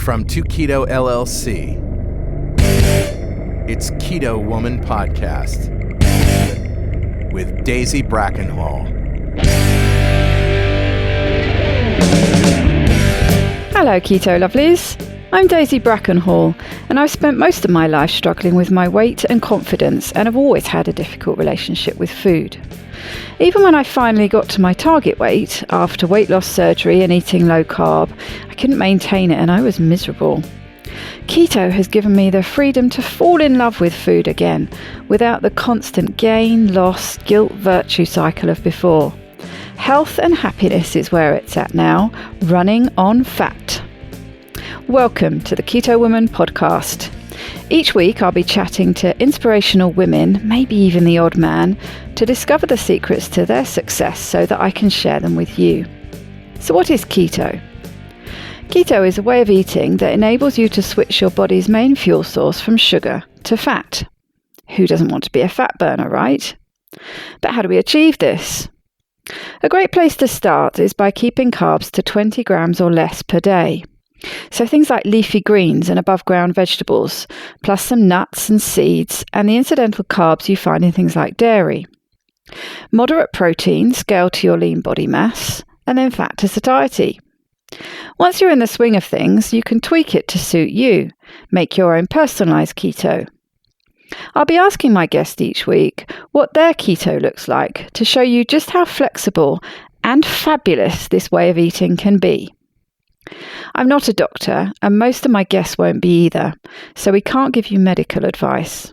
From Keto LLC, it's Keto Woman Podcast with Daisy Brackenhall. Hello Keto lovelies, I'm Daisy Brackenhall and I've spent most of my life struggling with my weight and confidence and have always had a difficult relationship with food. Even when I finally got to my target weight, after weight loss surgery and eating low carb, I couldn't maintain it and I was miserable. Keto has given me the freedom to fall in love with food again, without the constant gain, loss, guilt, virtue cycle of before. Health and happiness is where it's at now, running on fat. Welcome to the Keto Woman Podcast. Each week I'll be chatting to inspirational women, maybe even the odd man, to discover the secrets to their success so that I can share them with you. So what is keto? Keto is a way of eating that enables you to switch your body's main fuel source from sugar to fat. Who doesn't want to be a fat burner, right? But how do we achieve this? A great place to start is by keeping carbs to 20 grams or less per day. So things like leafy greens and above ground vegetables, plus some nuts and seeds and the incidental carbs you find in things like dairy. Moderate protein scaled to your lean body mass, and then fat to satiety. Once you're in the swing of things, you can tweak it to suit you. Make your own personalised keto. I'll be asking my guest each week what their keto looks like to show you just how flexible and fabulous this way of eating can be. I'm not a doctor, and most of my guests won't be either, so we can't give you medical advice.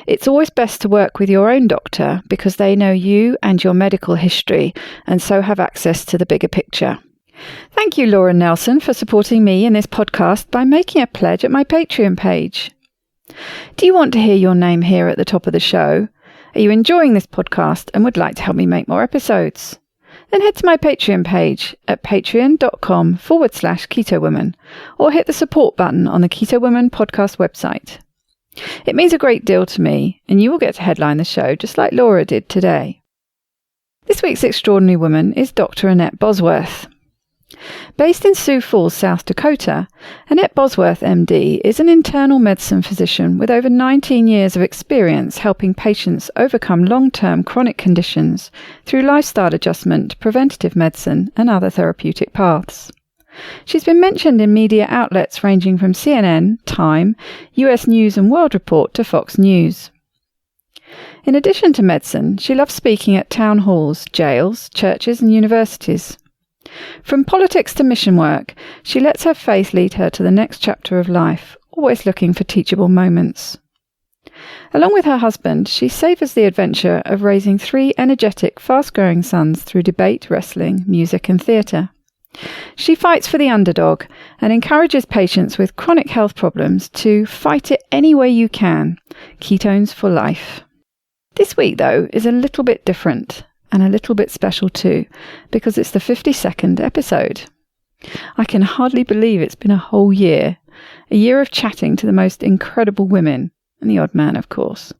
It's always best to work with your own doctor because they know you and your medical history and so have access to the bigger picture. Thank you, Laura Nelson, for supporting me in this podcast by making a pledge at my Patreon page. Do you want to hear your name here at the top of the show? Are you enjoying this podcast and would like to help me make more episodes? Then head to my Patreon page at patreon.com/KetoWoman or hit the support button on the Keto Woman podcast website. It means a great deal to me and you will get to headline the show just like Laura did today. This week's extraordinary woman is Dr. Annette Bosworth. Based in Sioux Falls, South Dakota, Annette Bosworth Md is an internal medicine physician with over 19 years of experience helping patients overcome long-term chronic conditions through lifestyle adjustment, preventative medicine, and other therapeutic paths. She's been mentioned in media outlets ranging from CNN, Time, US News and World Report to Fox News. In addition to medicine, she loves speaking at town halls, jails, churches and universities. From politics to mission work, she lets her faith lead her to the next chapter of life, always looking for teachable moments. Along with her husband, she savours the adventure of raising 3 energetic, fast-growing sons through debate, wrestling, music and theatre. She fights for the underdog and encourages patients with chronic health problems to fight it any way you can. Ketones for life. This week, though, is a little bit different. And a little bit special too, because it's the 52nd episode. I can hardly believe it's been a whole year. A year of chatting to the most incredible women, and the odd man, of course.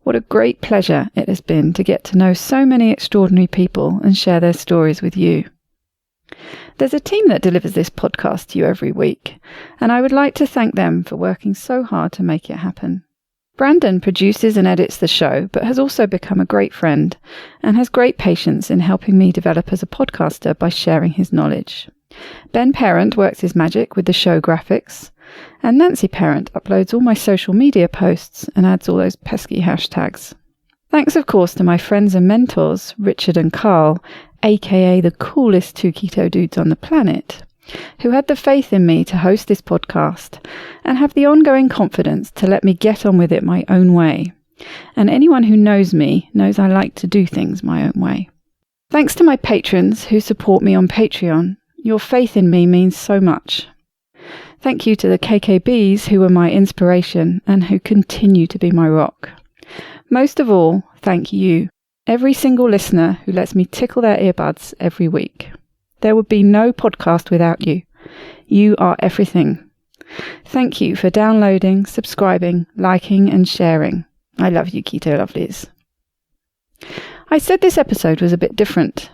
What a great pleasure it has been to get to know so many extraordinary people and share their stories with you. There's a team that delivers this podcast to you every week, and I would like to thank them for working so hard to make it happen. Brandon produces and edits the show, but has also become a great friend and has great patience in helping me develop as a podcaster by sharing his knowledge. Ben Parent works his magic with the show graphics, and Nancy Parent uploads all my social media posts and adds all those pesky hashtags. Thanks, of course, to my friends and mentors, Richard and Carl, aka the coolest 2 keto dudes on the planet, who had the faith in me to host this podcast and have the ongoing confidence to let me get on with it my own way. And anyone who knows me knows I like to do things my own way. Thanks to my patrons who support me on Patreon. Your faith in me means so much. Thank you to the KKBs who were my inspiration and who continue to be my rock. Most of all, thank you, every single listener who lets me tickle their earbuds every week. There would be no podcast without you. You are everything. Thank you for downloading, subscribing, liking and sharing. I love you, Keto lovelies. I said this episode was a bit different.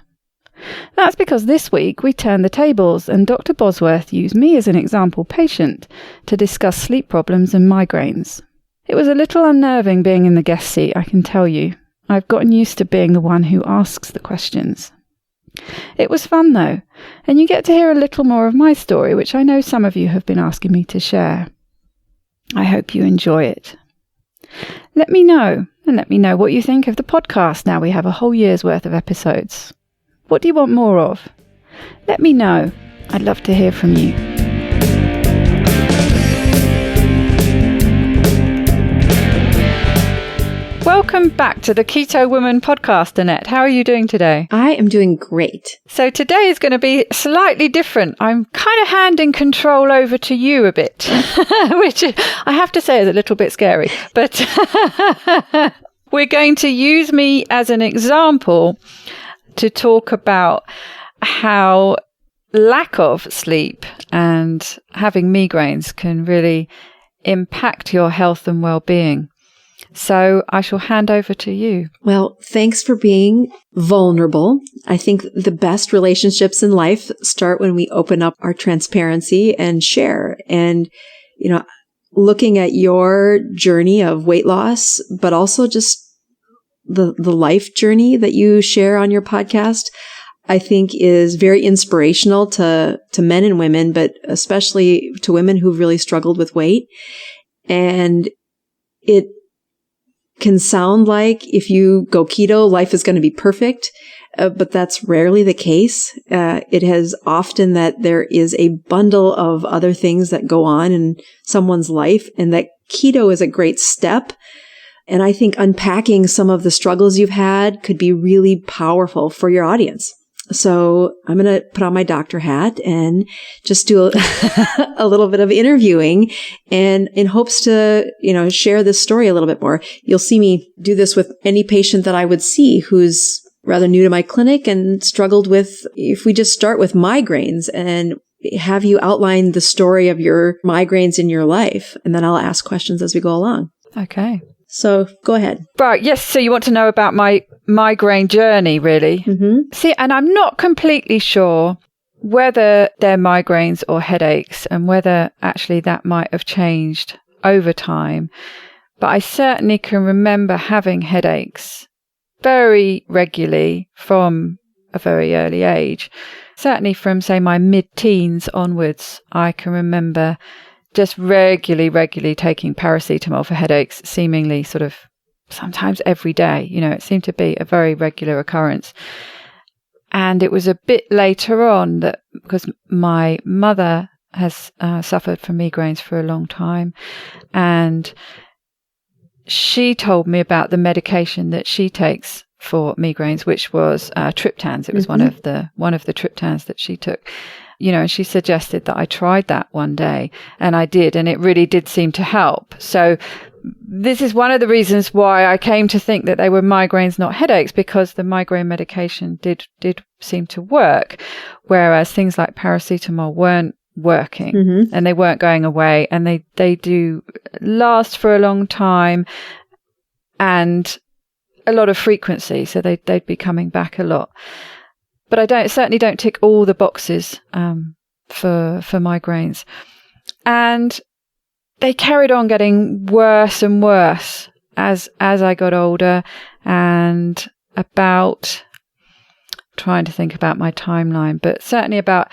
That's because this week we turned the tables and Dr. Bosworth used me as an example patient to discuss sleep problems and migraines. It was a little unnerving being in the guest seat, I can tell you. I've gotten used to being the one who asks the questions. It was fun though, and you get to hear a little more of my story, which I know some of you have been asking me to share. I hope you enjoy it. Let me know what you think of the podcast now we have a whole year's worth of episodes. What do you want more of? Let me know. I'd love to hear from you. Welcome back to the Keto Woman podcast, Annette. How are you doing today? I am doing great. So today is going to be slightly different. I'm kind of handing control over to you a bit, which I have to say is a little bit scary. But we're going to use me as an example to talk about how lack of sleep and having migraines can really impact your health and well-being. So I shall hand over to you. Well, thanks for being vulnerable. I think the best relationships in life start when we open up our transparency and share. And, looking at your journey of weight loss, but also just the life journey that you share on your podcast, I think is very inspirational to men and women, but especially to women who've really struggled with weight. And it can sound like if you go keto, life is going to be perfect, but that's rarely the case. It has often that there is a bundle of other things that go on in someone's life, and that keto is a great step. And I think unpacking some of the struggles you've had could be really powerful for your audience. So I'm going to put on my doctor hat and just do a little bit of interviewing, and in hopes to, share this story a little bit more. You'll see me do this with any patient that I would see who's rather new to my clinic and struggled with, if we just start with migraines and have you outline the story of your migraines in your life, and then I'll ask questions as we go along. Okay. So go ahead. Right. Yes. So you want to know about my migraine journey, really? Mm-hmm. See, and I'm not completely sure whether they're migraines or headaches and whether actually that might have changed over time. But I certainly can remember having headaches very regularly from a very early age. Certainly from, say, my mid-teens onwards, I can remember just regularly taking paracetamol for headaches, seemingly sort of sometimes every day. It seemed to be a very regular occurrence. And it was a bit later on that, because my mother has suffered from migraines for a long time, and she told me about the medication that she takes for migraines, which was triptans. It was one of the triptans that she took. And she suggested that I tried that one day, and I did, and it really did seem to help. So this is one of the reasons why I came to think that they were migraines, not headaches, because the migraine medication did seem to work, whereas things like paracetamol weren't working, and they weren't going away, and they do last for a long time and a lot of frequency, so they'd be coming back a lot. But I certainly don't tick all the boxes for migraines. And they carried on getting worse and worse as I got older, and trying to think about my timeline, but certainly about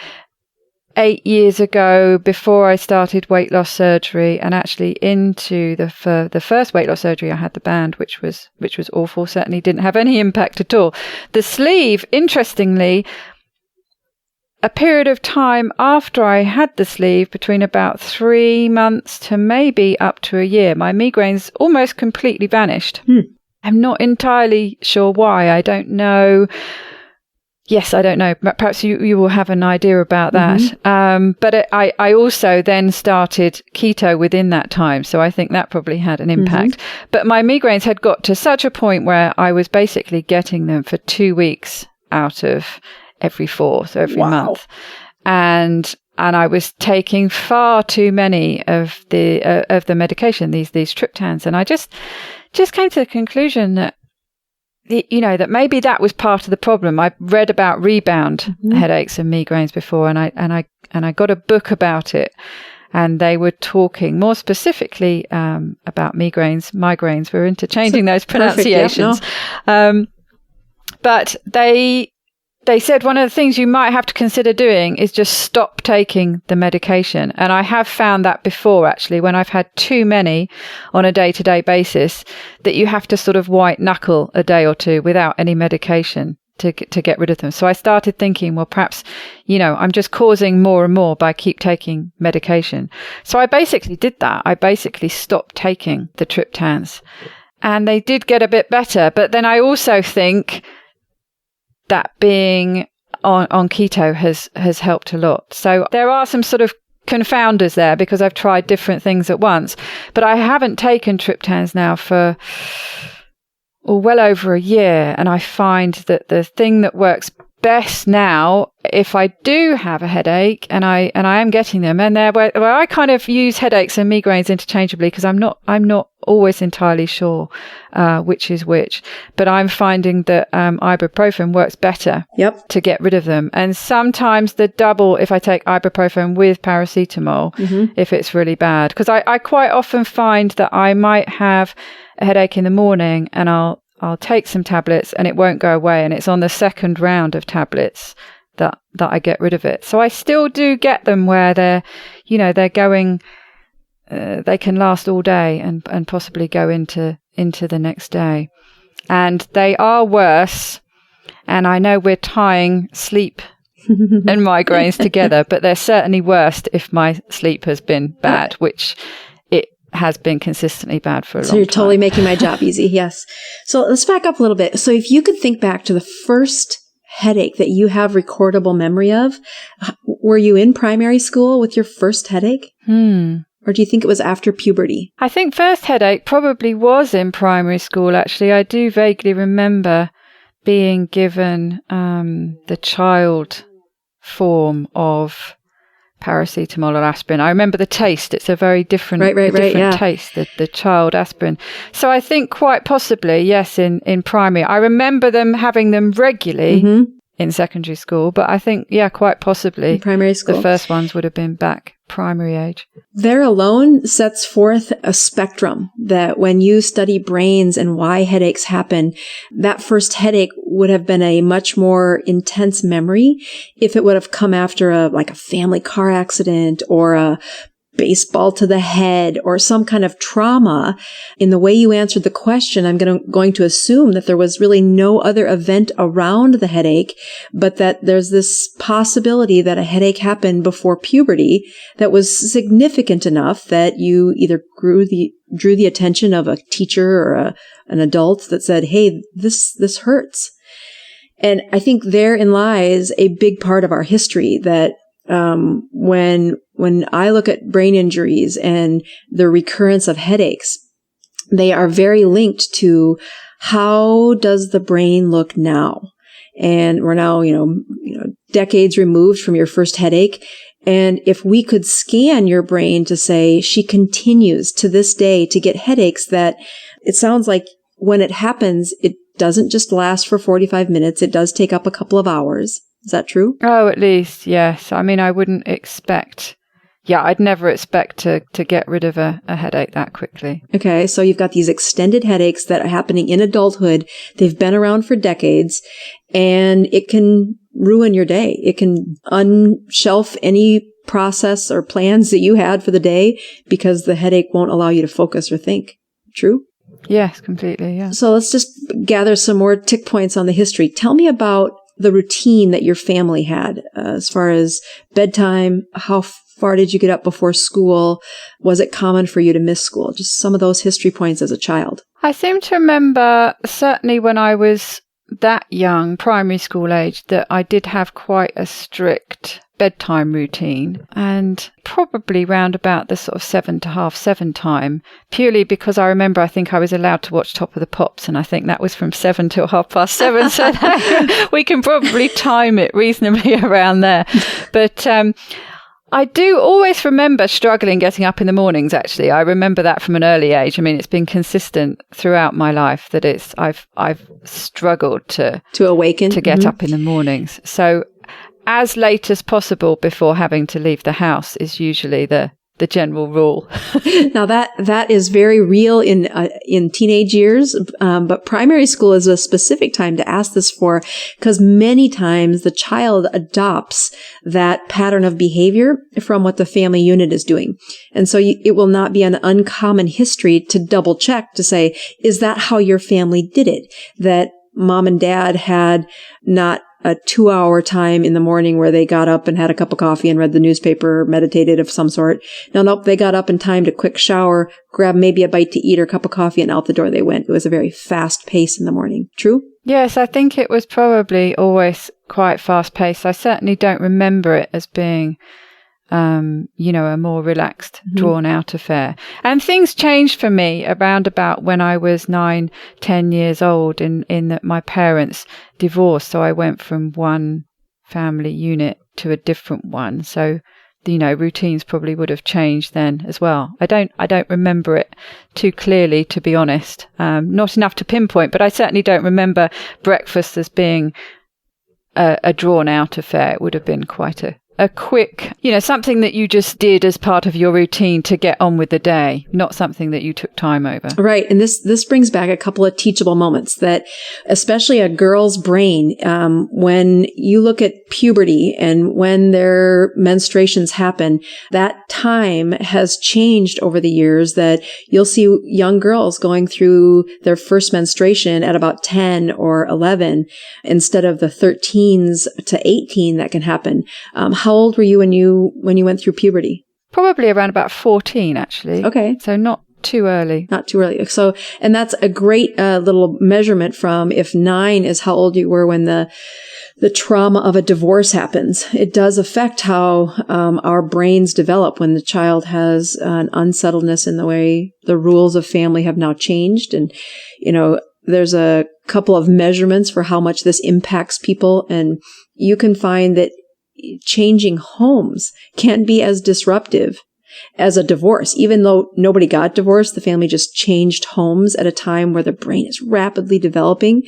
8 years ago, before I started weight loss surgery, and actually into the first weight loss surgery, I had the band, which was awful. Certainly didn't have any impact at all. The sleeve, interestingly, a period of time after I had the sleeve, between about 3 months to maybe up to a year, my migraines almost completely vanished. I'm not entirely sure why. I don't know. Yes, I don't know. Perhaps you will have an idea about that. But I also then started keto within that time. So I think that probably had an impact. But my migraines had got to such a point where I was basically getting them for 2 weeks out of every 4, so every month. And I was taking far too many of the medication, these triptans. And I just came to the conclusion that that maybe that was part of the problem. I read about rebound headaches and migraines before, and I got a book about it, and they were talking more specifically about migraines. We're interchanging those pronunciations. But they said one of the things you might have to consider doing is just stop taking the medication. And I have found that before, actually, when I've had too many on a day-to-day basis, that you have to sort of white knuckle a day or two without any medication to get rid of them. So I started thinking, well, perhaps, I'm just causing more and more by keep taking medication. So I basically did that. I basically stopped taking the triptans, and they did get a bit better. But then I also think that being on keto has helped a lot. So there are some sort of confounders there because I've tried different things at once. But I haven't taken triptans now for well over a year. And I find that the thing that works best now, if I do have a headache, and I am getting them, and they're where I kind of use headaches and migraines interchangeably because I'm not always entirely sure which is which, but I'm finding that ibuprofen works better to get rid of them. And sometimes the double, if I take ibuprofen with paracetamol, if it's really bad, because I quite often find that I might have a headache in the morning and I'll take some tablets and it won't go away, and it's on the second round of tablets that I get rid of it. So I still do get them where they're going, they can last all day and possibly go into the next day. And they are worse, and I know we're tying sleep and migraines together, but they're certainly worst if my sleep has been bad, which it has been consistently bad for a long time. So you're totally making my job easy. Yes. So let's back up a little bit. So if you could think back to the first headache that you have recordable memory of, were you in primary school with your first headache? Or do you think it was after puberty? I think first headache probably was in primary school, actually. I do vaguely remember being given the child form of paracetamol or aspirin. I remember the taste. It's a very different, taste, the child aspirin. So I think quite possibly, yes, in primary. I remember them having them regularly in secondary school, but I think, quite possibly in primary school, the first ones would have been back primary age. There alone sets forth a spectrum that when you study brains and why headaches happen, that first headache would have been a much more intense memory if it would have come after a family car accident or a baseball to the head or some kind of trauma. In the way you answered the question, I'm going to assume that there was really no other event around the headache, but that there's this possibility that a headache happened before puberty that was significant enough that you either drew the attention of a teacher or an adult that said, hey, this hurts. And I think therein lies a big part of our history that when I look at brain injuries and the recurrence of headaches, they are very linked to how does the brain look now? And we're now, decades removed from your first headache. And if we could scan your brain to say she continues to this day to get headaches, that it sounds like when it happens, it doesn't just last for 45 minutes. It does take up a couple of hours. Is that true? Oh, at least, yes. I mean, I wouldn't expect, I'd never expect to get rid of a headache that quickly. Okay, so you've got these extended headaches that are happening in adulthood. They've been around for decades, and it can ruin your day. It can unshelf any process or plans that you had for the day because the headache won't allow you to focus or think. True? Yes, completely, yeah. So let's just gather some more tick points on the history. Tell me about the routine that your family had as far as bedtime. How far did you get up before school? Was it common for you to miss school? Just some of those history points as a child. I seem to remember, certainly when I was that young, primary school age, that I did have quite a strict bedtime routine, and probably round about the sort of 7 to 7:30 time, purely because I remember I think I was allowed to watch Top of the Pops, and I think that was from 7 till 7:30, so we can probably time it reasonably around there. But I do always remember struggling getting up in the mornings, actually. I remember that from an early age. I mean, it's been consistent throughout my life that I've struggled to awaken, to get up in the mornings. So as late as possible before having to leave the house is usually the general rule. Now that is very real in teenage years, but primary school is a specific time to ask this for, because many times the child adopts that pattern of behavior from what the family unit is doing. And so it will not be an uncommon history to double check to say, is that how your family did it? That mom and dad had not a 2-hour time in the morning where they got up and had a cup of coffee and read the newspaper, meditated of some sort. Nope, they got up and timed a quick shower, grabbed maybe a bite to eat or a cup of coffee, and out the door they went. It was a very fast pace in the morning. True? Yes, I think it was probably always quite fast paced. I certainly don't remember it as being a more relaxed, drawn out affair. And things changed for me around about when I was 9-10 years old in that my parents divorced. So I went from one family unit to a different one. So, routines probably would have changed then as well. I don't remember it too clearly, to be honest. Not enough to pinpoint, but I certainly don't remember breakfast as being a drawn out affair. It would have been quite a quick, something that you just did as part of your routine to get on with the day, not something that you took time over. Right. And this brings back a couple of teachable moments that, especially a girl's brain, when you look at puberty and when their menstruations happen, that time has changed over the years, that you'll see young girls going through their first menstruation at about 10 or 11 instead of the 13s to 18 that can happen. How old were you when you went through puberty? Probably around about 14, actually. Okay. So not too early. Not too early. So, and that's a great little measurement from if 9 is how old you were when the trauma of a divorce happens. It does affect how our brains develop when the child has an unsettledness in the way the rules of family have now changed. And, there's a couple of measurements for how much this impacts people. And you can find that changing homes can be as disruptive as a divorce. Even though nobody got divorced, the family just changed homes at a time where the brain is rapidly developing.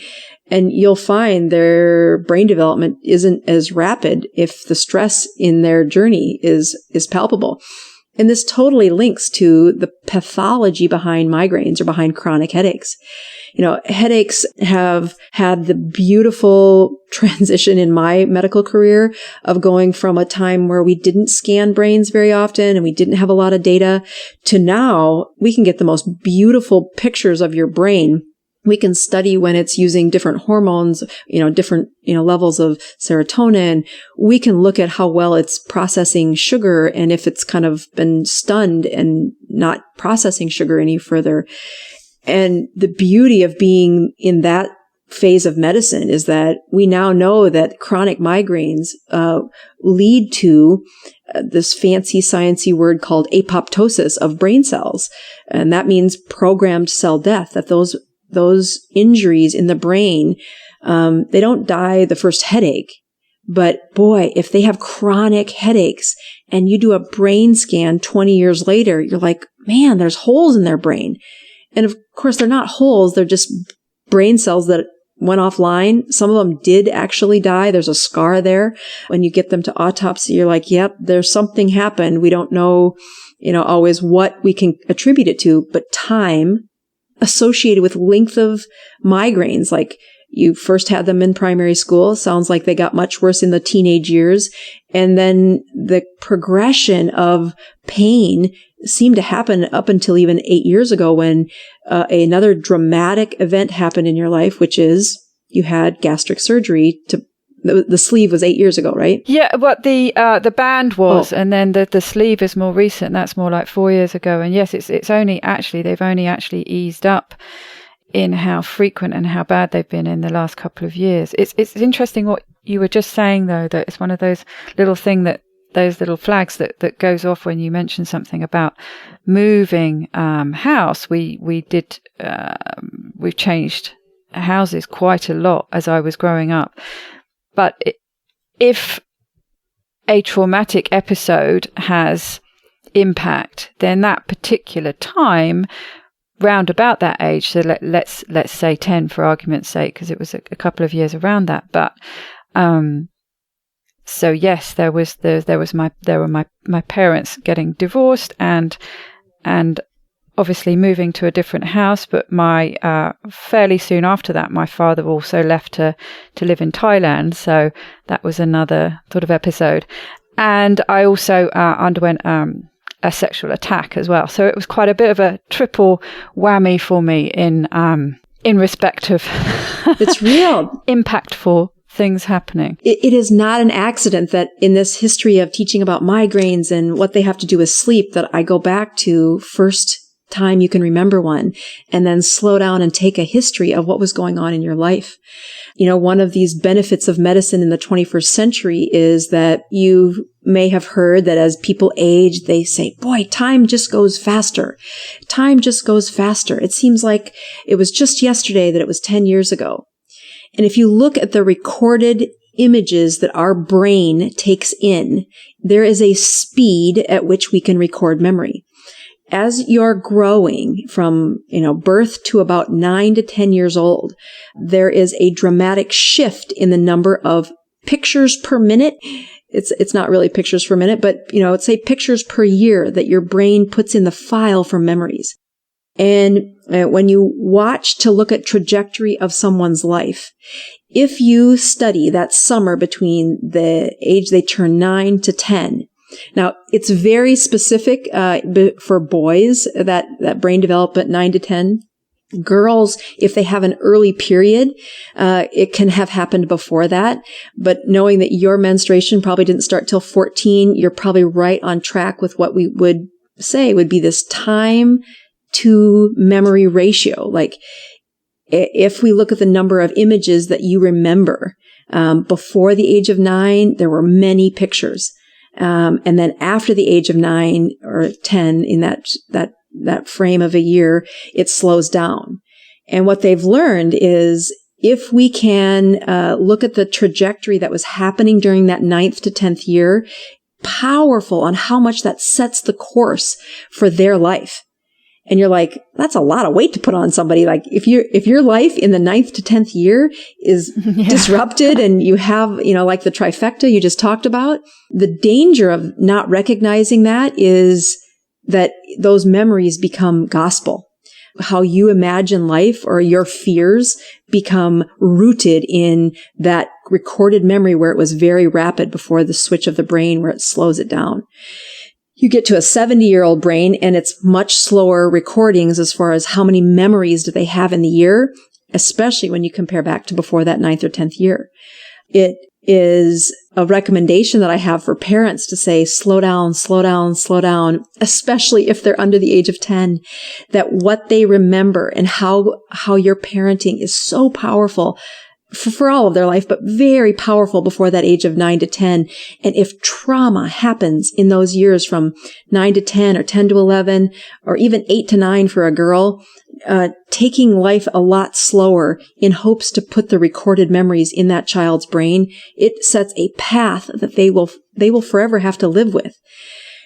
And you'll find their brain development isn't as rapid if the stress in their journey is palpable. And this totally links to the pathology behind migraines or behind chronic headaches. Headaches have had the beautiful transition in my medical career of going from a time where we didn't scan brains very often and we didn't have a lot of data to now we can get the most beautiful pictures of your brain. We can study when it's using different hormones, different, levels of serotonin. We can look at how well it's processing sugar and if it's kind of been stunned and not processing sugar any further. And the beauty of being in that phase of medicine is that we now know that chronic migraines lead to this fancy sciencey word called apoptosis of brain cells. And that means programmed cell death, that those injuries in the brain, they don't die the first headache. But boy, if they have chronic headaches and you do a brain scan 20 years later, you're like, man, there's holes in their brain. And of course, they're not holes. They're just brain cells that went offline. Some of them did actually die. There's a scar there. When you get them to autopsy, you're like, yep, there's something happened. We don't know, always what we can attribute it to, but time associated with length of migraines, like you first had them in primary school. Sounds like they got much worse in the teenage years. And then the progression of pain seemed to happen up until even 8 years ago when another dramatic event happened in your life, which is you had gastric surgery to the sleeve was 8 years ago, right? Yeah, what the band was, and then the sleeve is more recent. That's more like 4 years ago. And yes, they've only actually eased up in how frequent and how bad they've been in the last couple of years. It's interesting what you were just saying, though, that it's one of those little flags that goes off when you mention something about moving house. We've changed houses quite a lot as I was growing up. But if a traumatic episode has impact, then that particular time, round about that age, so let's say 10 for argument's sake, because it was a couple of years around that. But so yes, there were my parents getting divorced and obviously moving to a different house. But my fairly soon after that, my father also left to live in Thailand. So that was another sort of episode. And I also underwent a sexual attack as well. So it was quite a bit of a triple whammy for me in respect of it's real impactful things happening. It is not an accident that in this history of teaching about migraines and what they have to do with sleep, that I go back to first time you can remember one, and then slow down and take a history of what was going on in your life. You know, one of these benefits of medicine in the 21st century is that you may have heard that as people age, they say, boy, time just goes faster. Time just goes faster. It seems like it was just yesterday that it was 10 years ago. And if you look at the recorded images that our brain takes in, there is a speed at which we can record memory. As you're growing from, birth to about 9 to 10 years old, there is a dramatic shift in the number of pictures per minute. It's not really pictures per minute, but, let's say pictures per year that your brain puts in the file for memories. And when you watch to look at trajectory of someone's life, if you study that summer between the age they turn 9 to 10, now, it's very specific for boys, that brain development 9 to 10. Girls, if they have an early period, it can have happened before that. But knowing that your menstruation probably didn't start till 14, you're probably right on track with what we would say would be this time to memory ratio. Like, if we look at the number of images that you remember, before the age of 9, there were many pictures. And then after the age of 9 or 10, in that frame of a year, it slows down. And what they've learned is if we can look at the trajectory that was happening during that 9th to 10th year, powerful on how much that sets the course for their life. And you're like, that's a lot of weight to put on somebody. Like if your life in the 9th to 10th year is disrupted and you have, like the trifecta you just talked about, the danger of not recognizing that is that those memories become gospel. How you imagine life or your fears become rooted in that recorded memory where it was very rapid before the switch of the brain where it slows it down. You get to a 70-year-old brain and it's much slower recordings as far as how many memories do they have in the year, especially when you compare back to before that 9th or 10th year. It is a recommendation that I have for parents to say, slow down, slow down, slow down, especially if they're under the age of 10, that what they remember and how your parenting is so powerful for all of their life, but very powerful before that age of 9 to 10. And if trauma happens in those years from 9 to 10 or 10 to 11, or even 8 to 9 for a girl, taking life a lot slower in hopes to put the recorded memories in that child's brain, it sets a path that they will forever have to live with.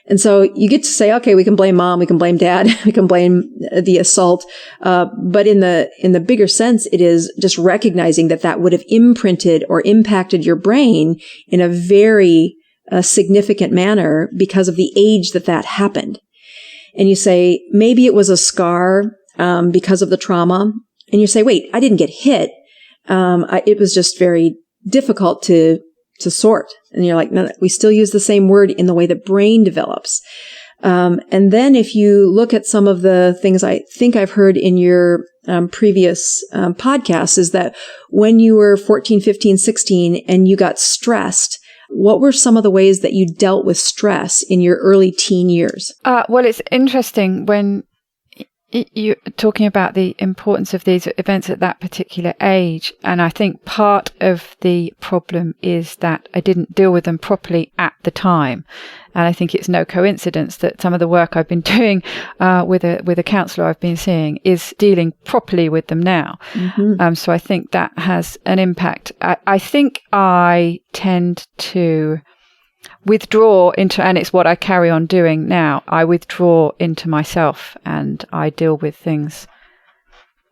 And so you get to say, okay, we can blame mom, we can blame dad, we can blame the assault. But in the bigger sense, it is just recognizing that would have imprinted or impacted your brain in a very significant manner because of the age that happened. And you say, maybe it was a scar, because of the trauma. And you say, wait, I didn't get hit. It was just very difficult to sort. And you're like, no, we still use the same word in the way the brain develops. And then if you look at some of the things I think I've heard in your previous podcasts is that when you were 14, 15, 16 and you got stressed, what were some of the ways that you dealt with stress in your early teen years? Well, it's interesting when you're talking about the importance of these events at that particular age. And I think part of the problem is that I didn't deal with them properly at the time. And I think it's no coincidence that some of the work I've been doing with a counsellor I've been seeing is dealing properly with them now. Mm-hmm. So I think that has an impact. I think I tend to withdraw into, and it's what I carry on doing now. I withdraw into myself and I deal with things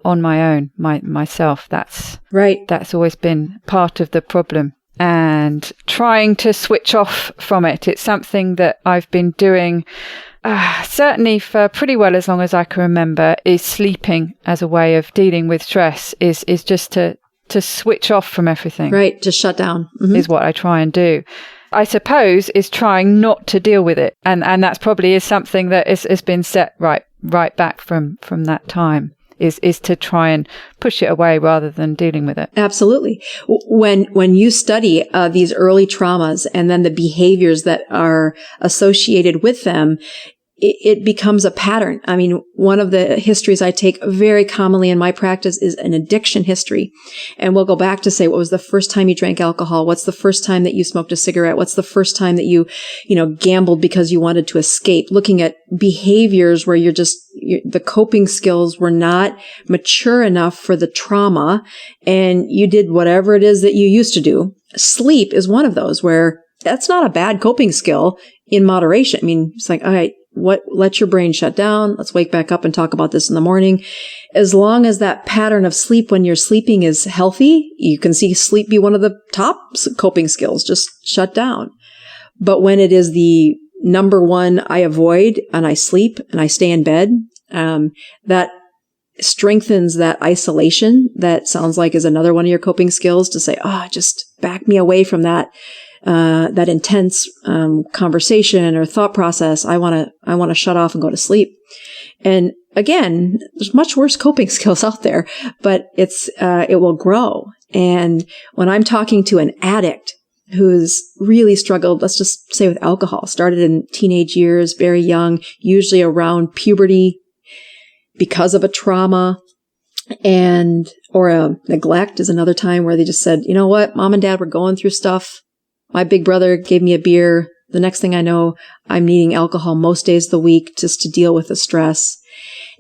on my own, myself. That's right. That's always been part of the problem. And trying to switch off from it. It's something that I've been doing certainly for pretty well as long as I can remember, is sleeping as a way of dealing with stress, is just to switch off from everything. Right, to shut down. Mm-hmm. Is what I try and do. I suppose is trying not to deal with it. And that's probably is something that has been set right back from that time. Is to try and push it away rather than dealing with it. Absolutely. When you study these early traumas and then the behaviors that are associated with them, it becomes a pattern. I mean, one of the histories I take very commonly in my practice is an addiction history. And we'll go back to say, what was the first time you drank alcohol? What's the first time that you smoked a cigarette? What's the first time that you gambled because you wanted to escape? Looking at behaviors where the coping skills were not mature enough for the trauma, and you did whatever it is that you used to do. Sleep is one of those where that's not a bad coping skill in moderation. I mean, it's like, all right, let your brain shut down. Let's wake back up and talk about this in the morning. As long as that pattern of sleep when you're sleeping is healthy, you can see sleep be one of the top coping skills, just shut down. But when it is the number one, I avoid and I sleep and I stay in bed, that strengthens that isolation. That sounds like is another one of your coping skills, to say, just back me away from that intense conversation or thought process. I want to shut off and go to sleep. And again, there's much worse coping skills out there, but it will grow. And when I'm talking to an addict who's really struggled, let's just say with alcohol, started in teenage years, very young, usually around puberty because of a trauma, or a neglect is another time where they just said, you know what, mom and dad were going through stuff. My big brother gave me a beer. The next thing I know, I'm needing alcohol most days of the week just to deal with the stress.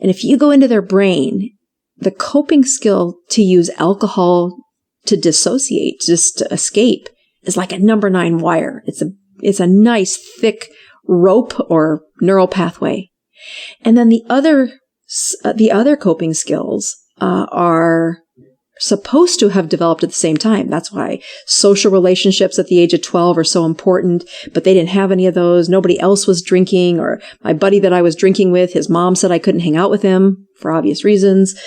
And if you go into their brain, the coping skill to use alcohol to dissociate, just to escape, is like a number 9 wire. It's a nice thick rope or neural pathway. And then the other coping skills are supposed to have developed at the same time. That's why social relationships at the age of 12 are so important, but they didn't have any of those. Nobody else was drinking, or my buddy that I was drinking with, his mom said I couldn't hang out with him for obvious reasons.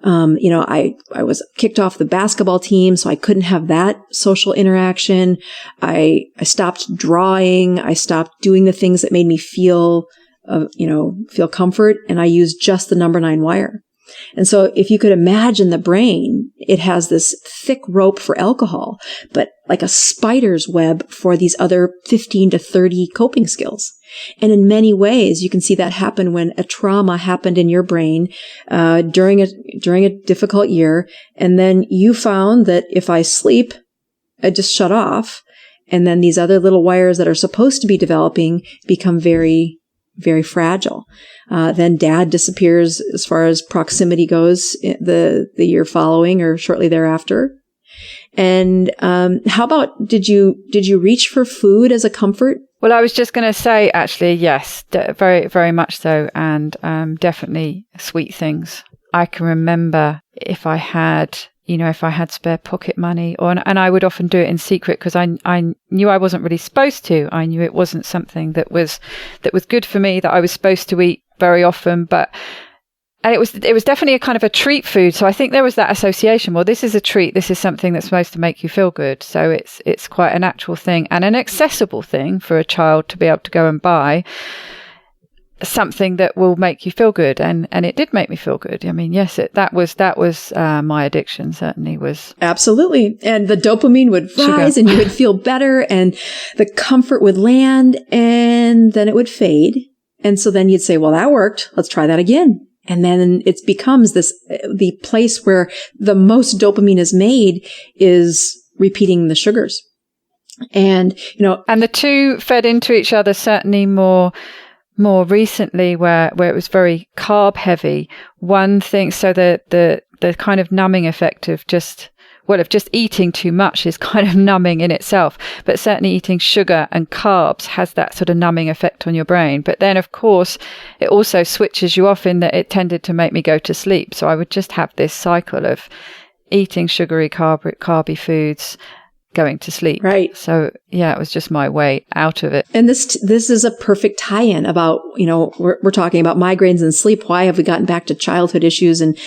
I was kicked off the basketball team, so I couldn't have that social interaction. I stopped drawing. I stopped doing the things that made me feel comfort, and I used just the number 9 wire. And so if you could imagine the brain, it has this thick rope for alcohol, but like a spider's web for these other 15 to 30 coping skills. And in many ways, you can see that happen when a trauma happened in your brain during a difficult year. And then you found that if I sleep, I just shut off. And then these other little wires that are supposed to be developing become very, very fragile. Then dad disappears as far as proximity goes the year following or shortly thereafter. And how about, did you reach for food as a comfort? Well, I was just going to say, actually, yes, very, very much so. And definitely sweet things. I can remember if I had spare pocket money, and I would often do it in secret because I knew I wasn't really supposed to. I knew it wasn't something that was good for me, that I was supposed to eat very often, and it was definitely a kind of a treat food. So I think there was that association. Well, this is a treat. This is something that's supposed to make you feel good. So it's quite a natural thing and an accessible thing for a child to be able to go and buy something that will make you feel good, and it did make me feel good. I mean, yes, that was my addiction. Certainly was. Absolutely, and the dopamine would rise, and you would feel better, and the comfort would land, and then it would fade, and so then you'd say, "Well, that worked. Let's try that again." And then it becomes the place where the most dopamine is made is repeating the sugars, and and the two fed into each other. Certainly more recently where it was very carb heavy. One thing, so the kind of numbing effect of just well, if just eating too much is kind of numbing in itself, but certainly eating sugar and carbs has that sort of numbing effect on your brain. But then, of course, it also switches you off in that it tended to make me go to sleep. So I would just have this cycle of eating sugary, carby foods, going to sleep. Right. So yeah, it was just my way out of it. And this is a perfect tie-in about, we're talking about migraines and sleep. Why have we gotten back to childhood issues and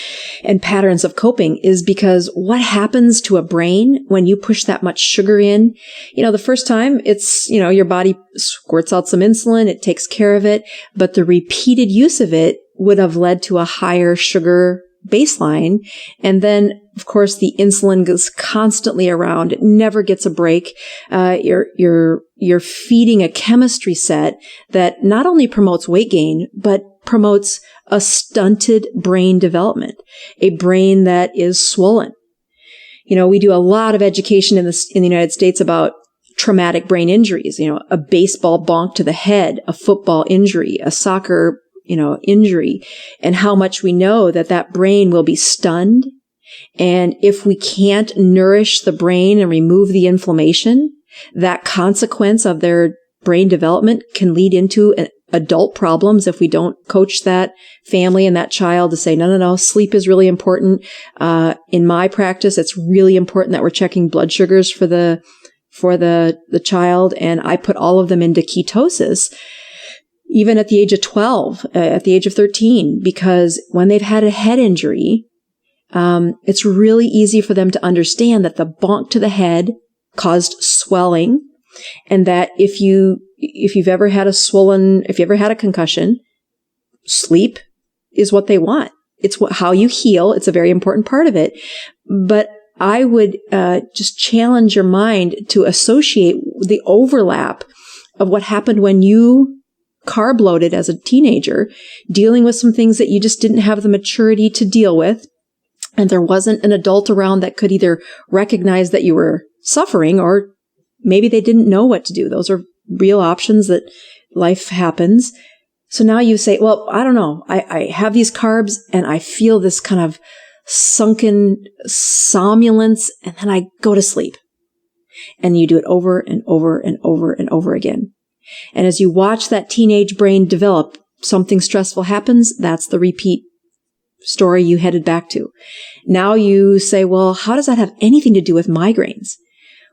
patterns of coping is because what happens to a brain when you push that much sugar in, the first time it's, your body squirts out some insulin, it takes care of it, but the repeated use of it would have led to a higher sugar baseline. And then, of course, the insulin goes constantly around. It never gets a break. You're feeding a chemistry set that not only promotes weight gain, but promotes a stunted brain development, a brain that is swollen. We do a lot of education in the United States about traumatic brain injuries, a baseball bonk to the head, a football injury, a soccer injury, and how much we know that brain will be stunned. And if we can't nourish the brain and remove the inflammation, that consequence of their brain development can lead into adult problems if we don't coach that family and that child to say, no, sleep is really important. In my practice, it's really important that we're checking blood sugars for the child. And I put all of them into ketosis, even at the age of 12, at the age of 13, because when they've had a head injury, it's really easy for them to understand that the bonk to the head caused swelling, and that if you've ever had a concussion, sleep is what they want. It's how you heal. It's a very important part of it. But I would just challenge your mind to associate the overlap of what happened when you carb loaded as a teenager, dealing with some things that you just didn't have the maturity to deal with. And there wasn't an adult around that could either recognize that you were suffering, or maybe they didn't know what to do. Those are real options that life happens. So now you say, well, I don't know. I have these carbs and I feel this kind of sunken somnolence, and then I go to sleep. And you do it over and over and over and over again. And as you watch that teenage brain develop, something stressful happens. That's the repeat story you headed back to. Now you say, well, how does that have anything to do with migraines?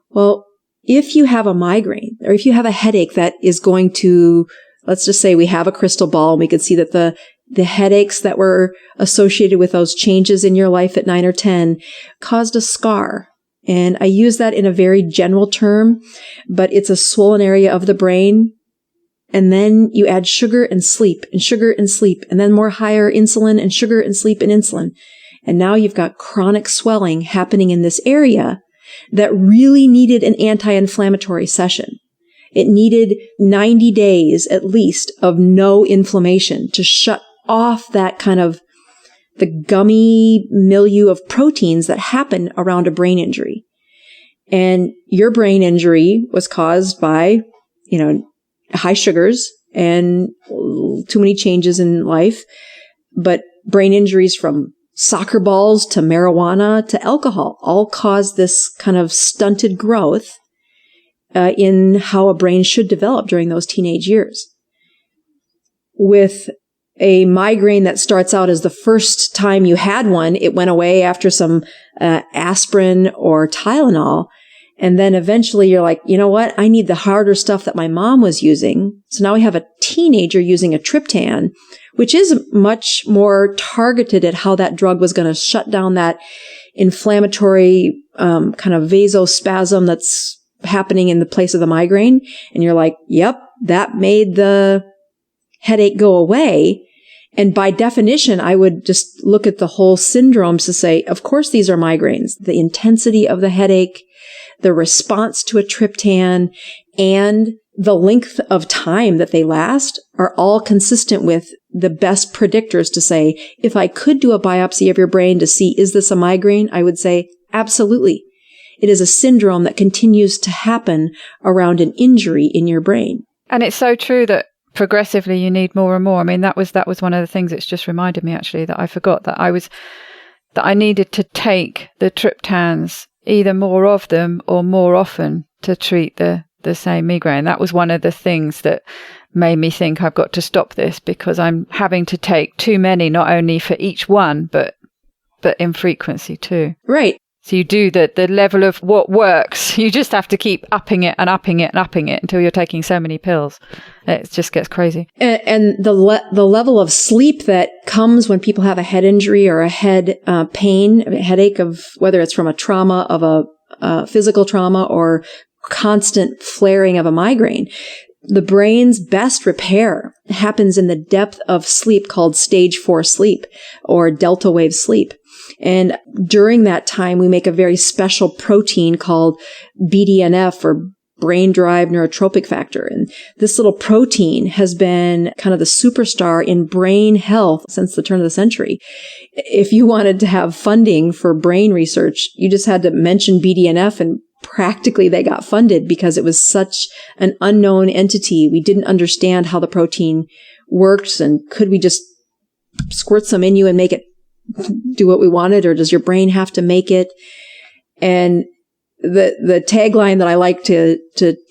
Well, if you have a migraine, or if you have a headache that is going to, let's just say we have a crystal ball and we could see that the headaches that were associated with those changes in your life at 9 or 10 caused a scar. And I use that in a very general term, but it's a swollen area of the brain. And then you add sugar and sleep, and then more higher insulin and sugar and sleep and insulin. And now you've got chronic swelling happening in this area that really needed an anti-inflammatory session. It needed 90 days at least of no inflammation to shut off that kind of the gummy milieu of proteins that happen around a brain injury. And your brain injury was caused by, high sugars and too many changes in life. But brain injuries from soccer balls to marijuana to alcohol all cause this kind of stunted growth in how a brain should develop during those teenage years. With a migraine that starts out as the first time you had one, it went away after some aspirin or Tylenol. And then eventually you're like, you know what? I need the harder stuff that my mom was using. So now we have a teenager using a triptan, which is much more targeted at how that drug was going to shut down that inflammatory kind of vasospasm that's happening in the place of the migraine. And you're like, yep, that made the headache go away. And by definition, I would just look at the whole syndromes to say, of course, these are migraines. The intensity of the headache, the response to a triptan, and the length of time that they last are all consistent with the best predictors to say, if I could do a biopsy of your brain to see, is this a migraine? I would say, absolutely. It is a syndrome that continues to happen around an injury in your brain. And it's so true that progressively you need more and more. I mean, that was one of the things that's just reminded me actually that I forgot that I needed to take the triptans either more of them or more often to treat the same migraine. That was one of the things that made me think I've got to stop this, because I'm having to take too many, not only for each one, but in frequency too. Right. So you do the level of what works. You just have to keep upping it and upping it and upping it until you're taking so many pills. It just gets crazy. And the level of sleep that comes when people have a head injury or a head pain, a headache, of whether it's from a trauma, of a physical trauma, or constant flaring of a migraine. The brain's best repair happens in the depth of sleep called stage 4 sleep or delta wave sleep. And during that time, we make a very special protein called BDNF, or brain-derived neurotrophic factor. And this little protein has been kind of the superstar in brain health since the turn of the century. If you wanted to have funding for brain research, you just had to mention BDNF, and practically they got funded because it was such an unknown entity. We didn't understand how the protein works, and could we just squirt some in you and make it do what we wanted, or does your brain have to make it? And the tagline that I like to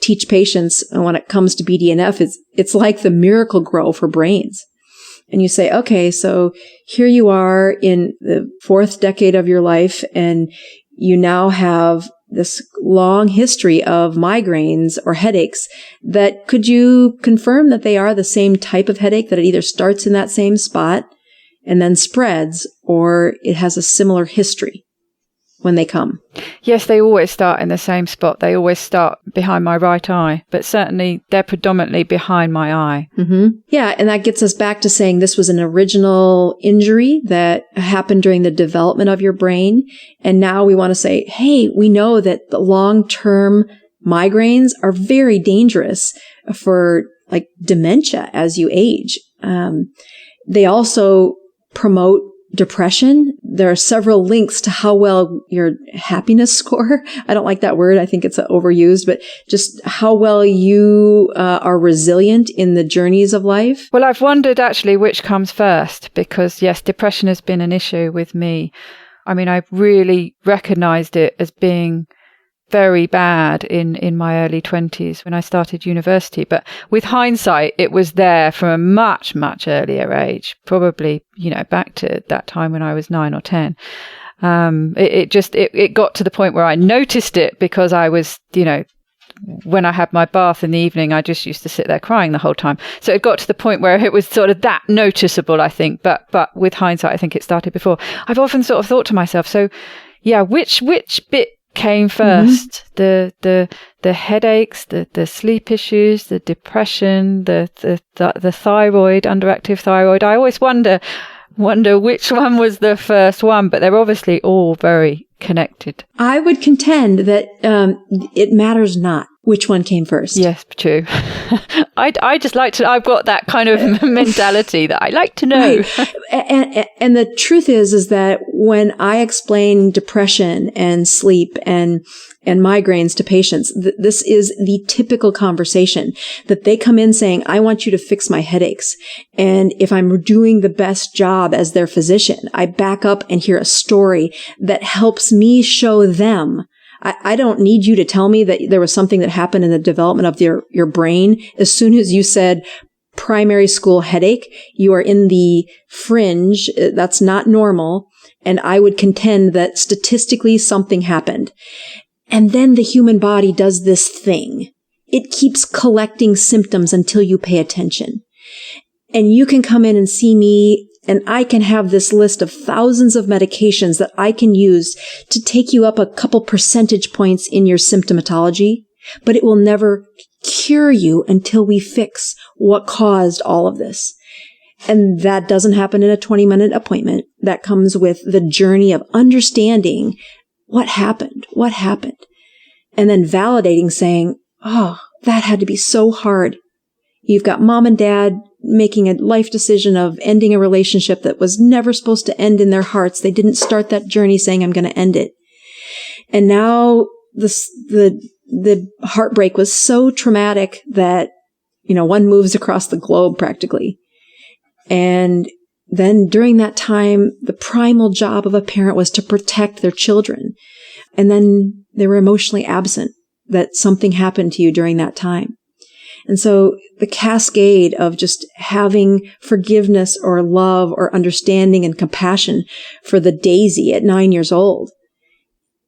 teach patients when it comes to BDNF is, it's like the miracle grow for brains. And you say, okay, so here you are in the 4th decade of your life, and you now have this long history of migraines or headaches. That could you confirm that they are the same type of headache, that it either starts in that same spot and then spreads, or it has a similar history when they come? Yes, they always start in the same spot. They always start behind my right eye, but certainly they're predominantly behind my eye. Mm-hmm. Yeah, and that gets us back to saying this was an original injury that happened during the development of your brain. And now we want to say, hey, we know that the long-term migraines are very dangerous for like dementia as you age. They also promote depression. There are several links to how well your happiness score, I don't like that word, I think it's overused, but just how well you are resilient in the journeys of life. Well, I've wondered actually which comes first, because yes, depression has been an issue with me. I mean, I've really recognized it as being very bad in my early 20s when I started university. But with hindsight, it was there from a much, much earlier age, probably, back to that time when I was 9 or 10. It got to the point where I noticed it because I was, when I had my bath in the evening, I just used to sit there crying the whole time. So it got to the point where it was sort of that noticeable, I think. But with hindsight, I think it started before. I've often sort of thought to myself, so yeah, which bit came first? Mm-hmm. The headaches, the sleep issues, the depression, the thyroid, underactive thyroid. I always wonder which one was the first one, but they're obviously all very connected. I would contend that it matters not which one came first. Yes, true. I just like to, I've got that kind of mentality that I like to know. Right. And the truth is that when I explain depression and sleep and migraines to patients, this is the typical conversation that they come in saying, I want you to fix my headaches. And if I'm doing the best job as their physician, I back up and hear a story that helps me show them. I don't need you to tell me that there was something that happened in the development of your brain. As soon as you said primary school headache, you are in the fringe. That's not normal. And I would contend that statistically something happened. And then the human body does this thing. It keeps collecting symptoms until you pay attention. And you can come in and see me, and I can have this list of thousands of medications that I can use to take you up a couple percentage points in your symptomatology, but it will never cure you until we fix what caused all of this. And that doesn't happen in a 20-minute appointment. That comes with the journey of understanding what happened, and then validating, saying, oh, that had to be so hard. You've got mom and dad making a life decision of ending a relationship that was never supposed to end in their hearts. They didn't start that journey saying, I'm going to end it. And now the heartbreak was so traumatic that, one moves across the globe practically. And then during that time, the primal job of a parent was to protect their children. And then they were emotionally absent, that something happened to you during that time. And so the cascade of just having forgiveness or love or understanding and compassion for the Daisy at 9 years old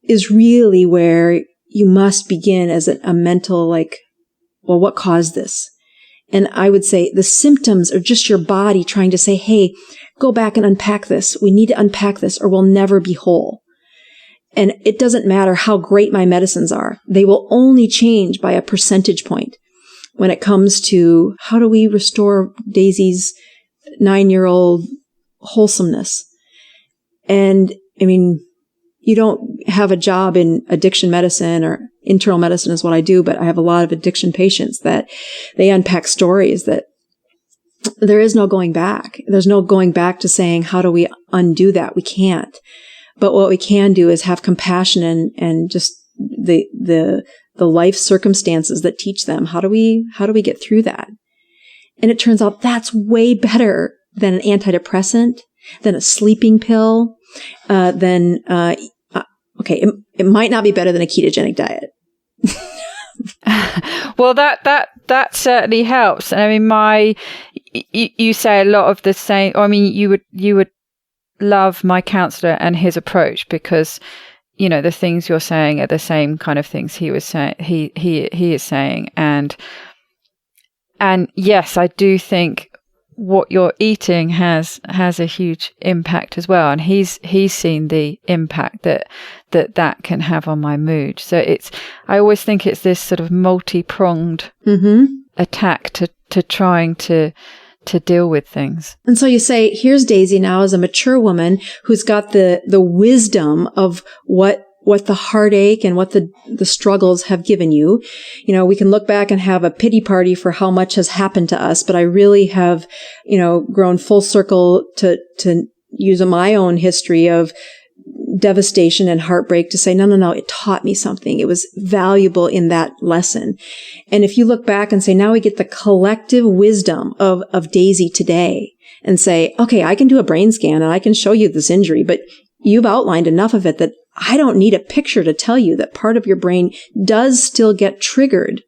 is really where you must begin as a mental, like, well, what caused this? And I would say the symptoms are just your body trying to say, hey, go back and unpack this. We need to unpack this or we'll never be whole. And it doesn't matter how great my medicines are. They will only change by a percentage point when it comes to how do we restore Daisy's 9-year-old wholesomeness. And I mean, you don't have a job in addiction medicine, or internal medicine is what I do, but I have a lot of addiction patients that they unpack stories that there is no going back. There's no going back to saying, how do we undo that? We can't. But what we can do is have compassion and just the life circumstances that teach them. How do we get through that? And it turns out that's way better than an antidepressant, than a sleeping pill, it might not be better than a ketogenic diet. Well, that certainly helps. I mean, you say a lot of the same. I mean, you would love my counselor and his approach, because you know the things you're saying are the same kind of things he was saying. He is saying, and yes, I do think what you're eating has a huge impact as well, and he's seen the impact that can have on my mood. So I always think it's this sort of multi-pronged attack to trying to deal with things. And so you say, here's Daisy now as a mature woman who's got the wisdom of what the heartache and what the struggles have given you. You know, we can look back and have a pity party for how much has happened to us, but I really have, grown full circle to use my own history of devastation and heartbreak to say, no, it taught me something. It was valuable in that lesson. And if you look back and say, now we get the collective wisdom of Daisy today and say, okay, I can do a brain scan and I can show you this injury, but you've outlined enough of it that I don't need a picture to tell you that part of your brain does still get triggered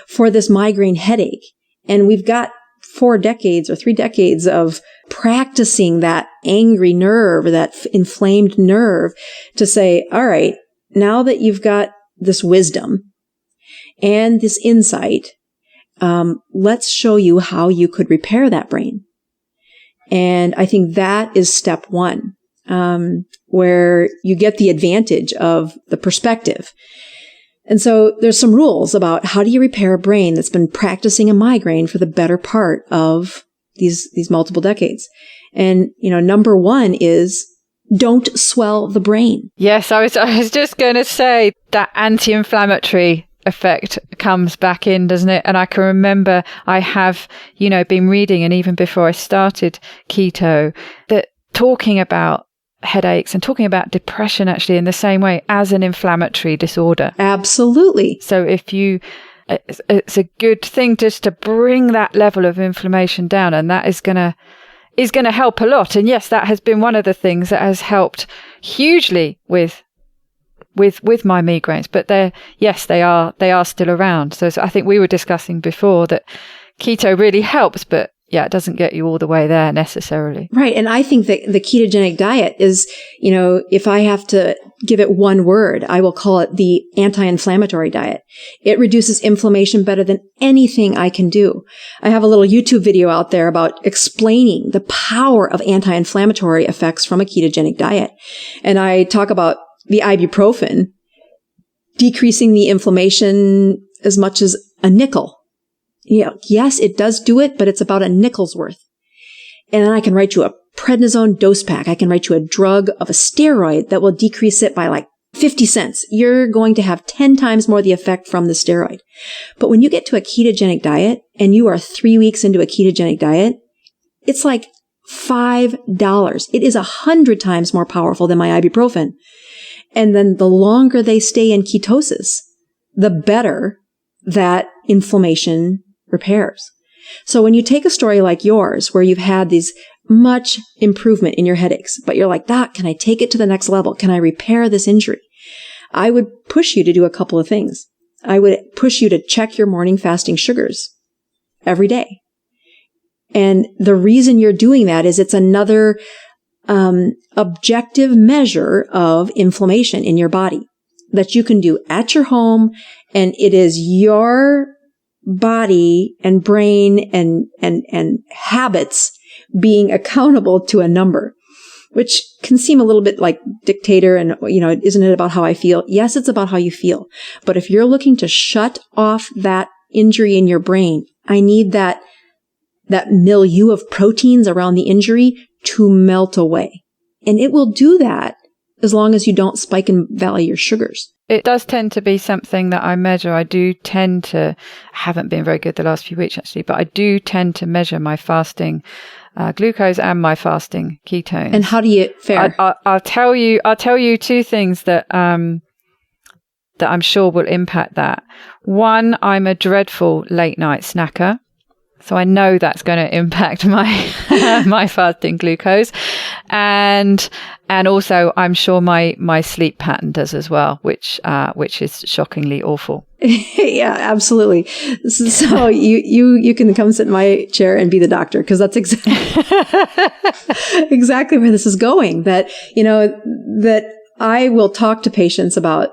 for this migraine headache. And we've got 4 decades or 3 decades of practicing that angry nerve, that inflamed nerve, to say, all right, now that you've got this wisdom and this insight, let's show you how you could repair that brain. And I think that is step one. Where you get the advantage of the perspective. And so there's some rules about how do you repair a brain that's been practicing a migraine for the better part of these multiple decades. And, number one is don't swell the brain. Yes, I was just going to say that anti-inflammatory effect comes back in, doesn't it? And I can remember I have, been reading, and even before I started keto, that talking about headaches and talking about depression actually in the same way as an inflammatory disorder. Absolutely. So it's a good thing just to bring that level of inflammation down, and that is going to help a lot. And yes, that has been one of the things that has helped hugely with my migraines. But they are still around. So I think we were discussing before that keto really helps, but yeah, it doesn't get you all the way there necessarily. Right. And I think that the ketogenic diet is, if I have to give it one word, I will call it the anti-inflammatory diet. It reduces inflammation better than anything I can do. I have a little YouTube video out there about explaining the power of anti-inflammatory effects from a ketogenic diet. And I talk about the ibuprofen decreasing the inflammation as much as a nickel. Yes, it does do it, but it's about a nickel's worth. And then I can write you a prednisone dose pack. I can write you a drug of a steroid that will decrease it by like 50 cents. You're going to have 10 times more the effect from the steroid. But when you get to a ketogenic diet and you are 3 weeks into a ketogenic diet, it's like $5. It is 100 times more powerful than my ibuprofen. And then the longer they stay in ketosis, the better that inflammation repairs. So when you take a story like yours, where you've had these much improvement in your headaches. But you're like, Doc, can I take it to the next level? Can I repair this injury? I would push you to do a couple of things. I would push you to check your morning fasting sugars every day. And the reason you're doing that is it's another objective measure of inflammation in your body that you can do at your home. And it is your body and brain and habits being accountable to a number, which can seem a little bit like dictator and, isn't it about how I feel? Yes, it's about how you feel. But if you're looking to shut off that injury in your brain, I need that milieu of proteins around the injury to melt away. And it will do that as long as you don't spike and valley your sugars. It does tend to be something that I measure. I do tend to, haven't been very good the last few weeks actually, but I do tend to measure my fasting glucose and my fasting ketones. And how do you fare? I'll tell you two things that that I'm sure will impact that. One, I'm a dreadful late night snacker. So I know that's going to impact my my fasting glucose, and also I'm sure my sleep pattern does as well, which is shockingly awful. Yeah, absolutely. So you can come sit in my chair and be the doctor, because that's exactly where this is going. That I will talk to patients about,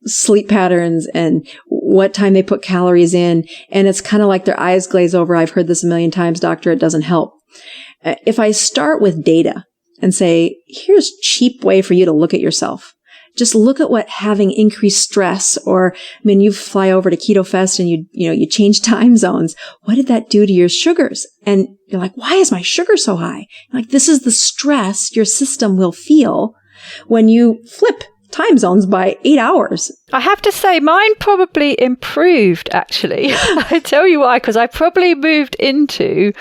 sleep patterns and what time they put calories in. And it's kind of like their eyes glaze over. I've heard this a million times, doctor, it doesn't help. If I start with data and say, here's a cheap way for you to look at yourself. Just look at what having increased stress, or, you fly over to Keto Fest and you change time zones. What did that do to your sugars? And you're like, why is my sugar so high? Like, this is the stress your system will feel when you flip time zones by 8 hours. I have to say mine probably improved, actually. I tell you why, because I probably moved into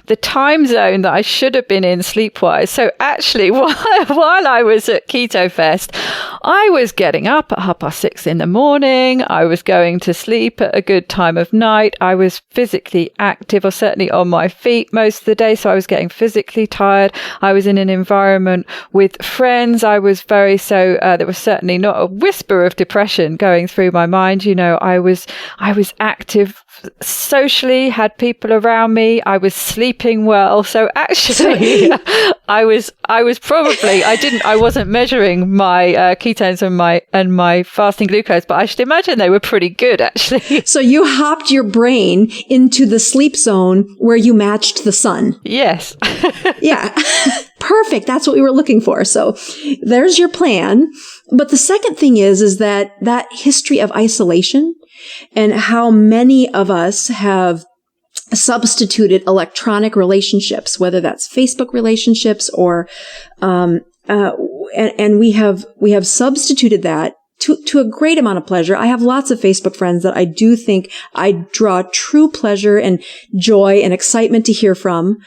the time zone that I should have been in sleep-wise. So actually, while I was at Keto Fest, I was getting up at 6:30 in the morning. I was going to sleep at a good time of night. I was physically active, or certainly on my feet most of the day. So I was getting physically tired. I was in an environment with friends. I was there was certainly not a whisper of depression going through my mind. I was active socially, had people around me. I was sleeping well. So actually, I wasn't measuring my ketones and my fasting glucose, but I should imagine they were pretty good, actually. So you hopped your brain into the sleep zone where you matched the sun. Yes. Yeah. Perfect. That's what we were looking for. So there's your plan. But the second thing is that history of isolation and how many of us have substituted electronic relationships, whether that's Facebook relationships or, and we have substituted that to a great amount of pleasure. I have lots of Facebook friends that I do think I draw true pleasure and joy and excitement to hear from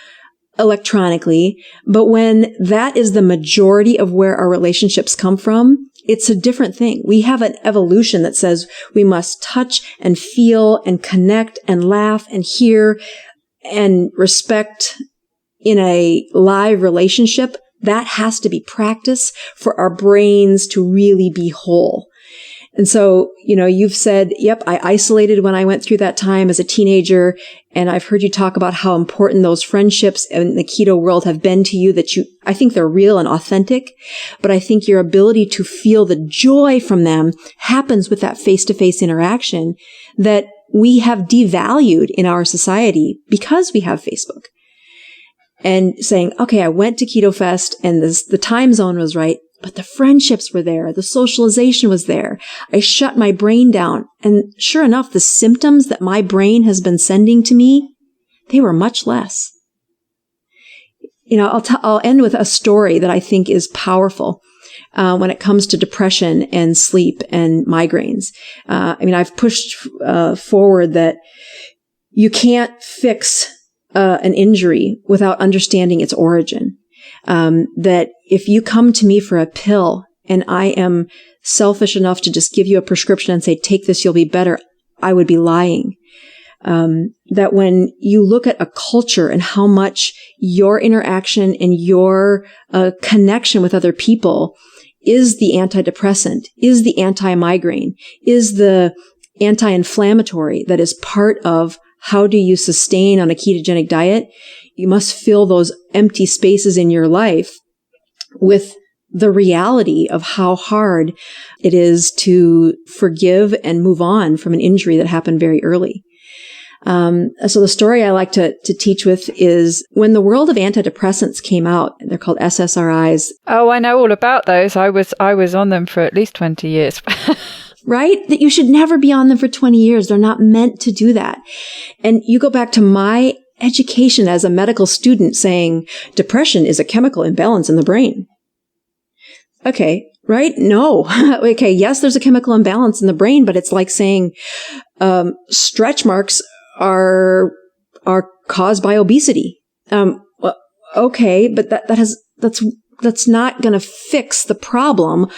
electronically. But when that is the majority of where our relationships come from, it's a different thing. We have an evolution that says we must touch and feel and connect and laugh and hear and respect in a live relationship. That has to be practice for our brains to really be whole. And so, you've said, yep, I isolated when I went through that time as a teenager. And I've heard you talk about how important those friendships in the keto world have been to you, I think they're real and authentic, but I think your ability to feel the joy from them happens with that face-to-face interaction that we have devalued in our society because we have Facebook. And saying, okay, I went to Keto Fest and the time zone was right, but the friendships were there. The socialization was there. I shut my brain down. And sure enough, the symptoms that my brain has been sending to me, they were much less. I'll end with a story that I think is powerful when it comes to depression and sleep and migraines. I've pushed forward that you can't fix an injury without understanding its origin. That if you come to me for a pill and I am selfish enough to just give you a prescription and say, take this, you'll be better, I would be lying. that when you look at a culture and how much your interaction and your connection with other people is the antidepressant, is the anti-migraine, is the anti-inflammatory that is part of how do you sustain on a ketogenic diet, you must fill those empty spaces in your life with the reality of how hard it is to forgive and move on from an injury that happened very early. So the story I like to teach with is when the world of antidepressants came out, they're called SSRIs. Oh, I know all about those. I was on them for at least 20 years. Right? That you should never be on them for 20 years. They're not meant to do that. And you go back to my education as a medical student saying depression is a chemical imbalance in the brain. Okay. Right? No. Okay. Yes, there's a chemical imbalance in the brain, but it's like saying, stretch marks are caused by obesity. Okay, but that's not going to fix the problem.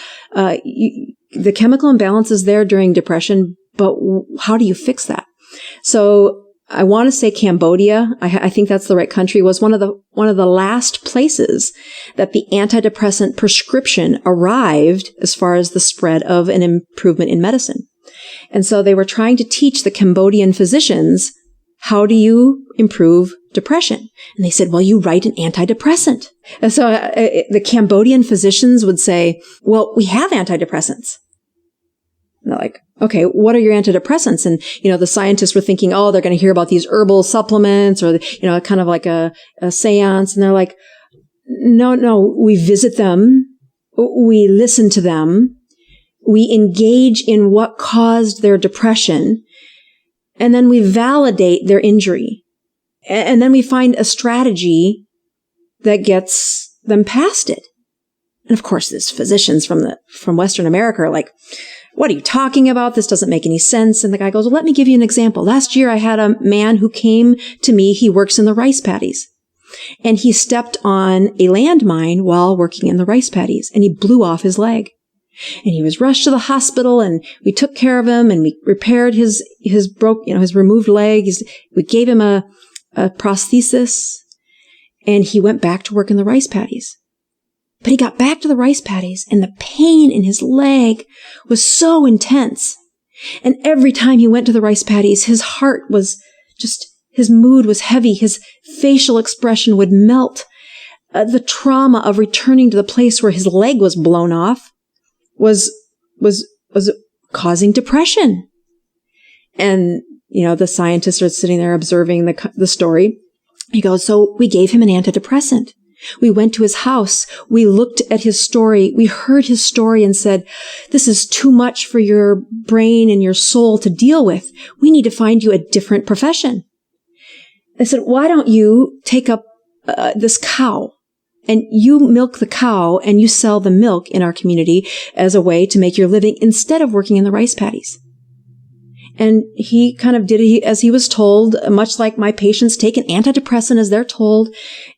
The chemical imbalance is there during depression, but how do you fix that? So I want to say Cambodia, I think that's the right country, was one of the last places that the antidepressant prescription arrived as far as the spread of an improvement in medicine. And so they were trying to teach the Cambodian physicians, how do you improve depression? And they said, well, you write an antidepressant. And so the Cambodian physicians would say, well, we have antidepressants. And they're like, okay, what are your antidepressants? And, the scientists were thinking, oh, they're going to hear about these herbal supplements or, kind of like a seance. And they're like, no, we visit them. We listen to them. We engage in what caused their depression, and then we validate their injury. And then we find a strategy that gets them past it. And of course, these physicians from Western America are like, what are you talking about? This doesn't make any sense. And the guy goes, well, let me give you an example. Last year, I had a man who came to me. He works in the rice paddies. And he stepped on a landmine while working in the rice paddies, and he blew off his leg. And he was rushed to the hospital, and we took care of him, and we repaired his removed leg. We gave him a prosthesis, and he went back to work in the rice paddies. But he got back to the rice paddies, and the pain in his leg was so intense. And every time he went to the rice paddies, his heart was his mood was heavy. His facial expression would melt. The trauma of returning to the place where his leg was blown off was causing depression. And, the scientists are sitting there observing the story. He goes, so we gave him an antidepressant. We went to his house. We looked at his story. We heard his story and said, this is too much for your brain and your soul to deal with. We need to find you a different profession. I said, why don't you take up this cow? And you milk the cow and you sell the milk in our community as a way to make your living instead of working in the rice paddies. And he kind of did it as he was told, much like my patients take an antidepressant as they're told.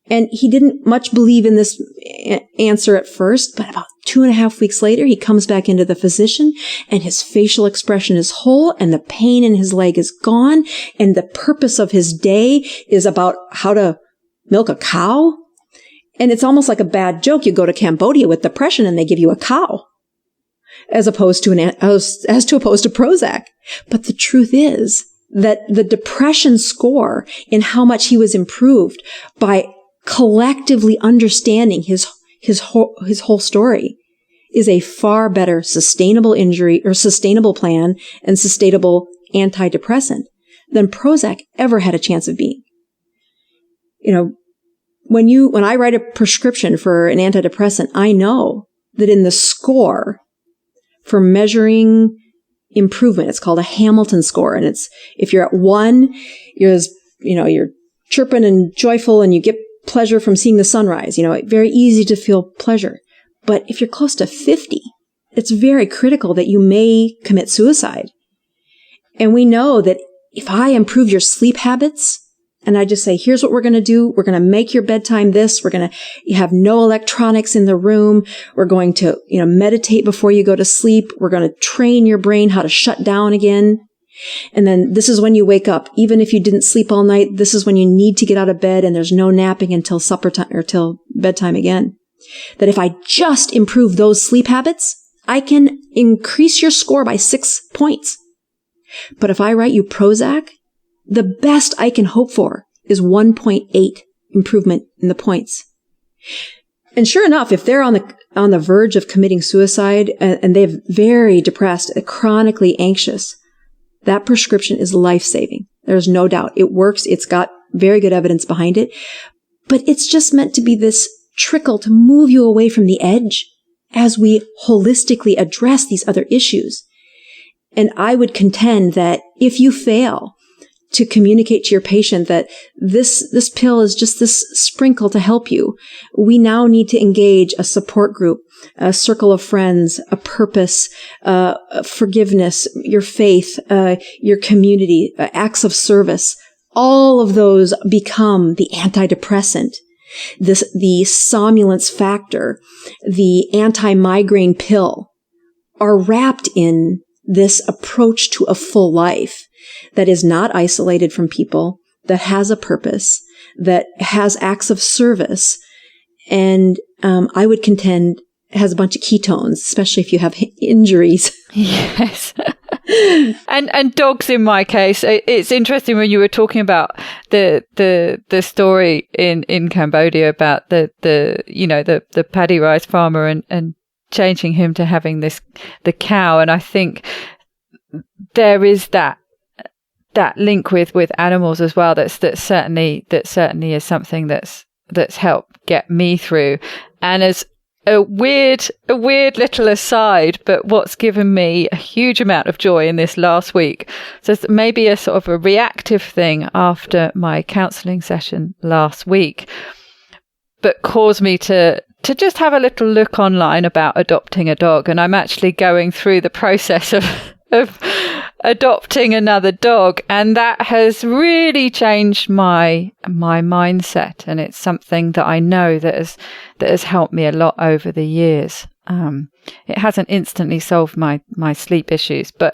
And he didn't much believe in this answer at first, but about 2.5 weeks later, he comes back into the physician and his facial expression is whole and the pain in his leg is gone. And the purpose of his day is about how to milk a cow. And it's almost like a bad joke. You go to Cambodia with depression and they give you a cow as opposed to Prozac. But the truth is that the depression score in how much he was improved by collectively understanding his whole story is a far better sustainable injury or sustainable plan and sustainable antidepressant than Prozac ever had a chance of being. When I write a prescription for an antidepressant, I know that in the score for measuring improvement, it's called a Hamilton score. And if you're at 1, you're chirping and joyful and you get pleasure from seeing the sunrise, very easy to feel pleasure. But if you're close to 50, it's very critical that you may commit suicide. And we know that if I improve your sleep habits, and I just say, here's what we're going to do. We're going to make your bedtime this. We're going to have no electronics in the room. We're going to, meditate before you go to sleep. We're going to train your brain how to shut down again. And then this is when you wake up. Even if you didn't sleep all night, this is when you need to get out of bed and there's no napping until supper time or till bedtime again. That if I just improve those sleep habits, I can increase your score by 6 points. But if I write you Prozac, the best I can hope for is 1.8 improvement in the points. And sure enough, if they're on the verge of committing suicide and they're very depressed, chronically anxious, that prescription is life-saving. There's no doubt. It works. It's got very good evidence behind it. But it's just meant to be this trickle to move you away from the edge as we holistically address these other issues. And I would contend that if you fail to communicate to your patient that this pill is just this sprinkle to help you, we now need to engage a support group, a circle of friends, a purpose, forgiveness, your faith, your community, acts of service. All of those become the antidepressant, the somnolence factor, the anti-migraine pill are wrapped in this approach to a full life that is not isolated from people, that has a purpose, that has acts of service, and I would contend has a bunch of ketones, especially if you have injuries. Yes. And dogs in my case. It's interesting when you were talking about the story in Cambodia about the paddy rice farmer and changing him to having the cow. And I think there is that link with animals as well. That certainly is something that's helped get me through. And as a weird little aside, but what's given me a huge amount of joy in this last week. So it's maybe a sort of a reactive thing after my counselling session last week, but caused me to just have a little look online about adopting a dog. And I'm actually going through the process of adopting another dog, and that has really changed my mindset, and it's something that I know that has helped me a lot over the years. It hasn't instantly solved my sleep issues, but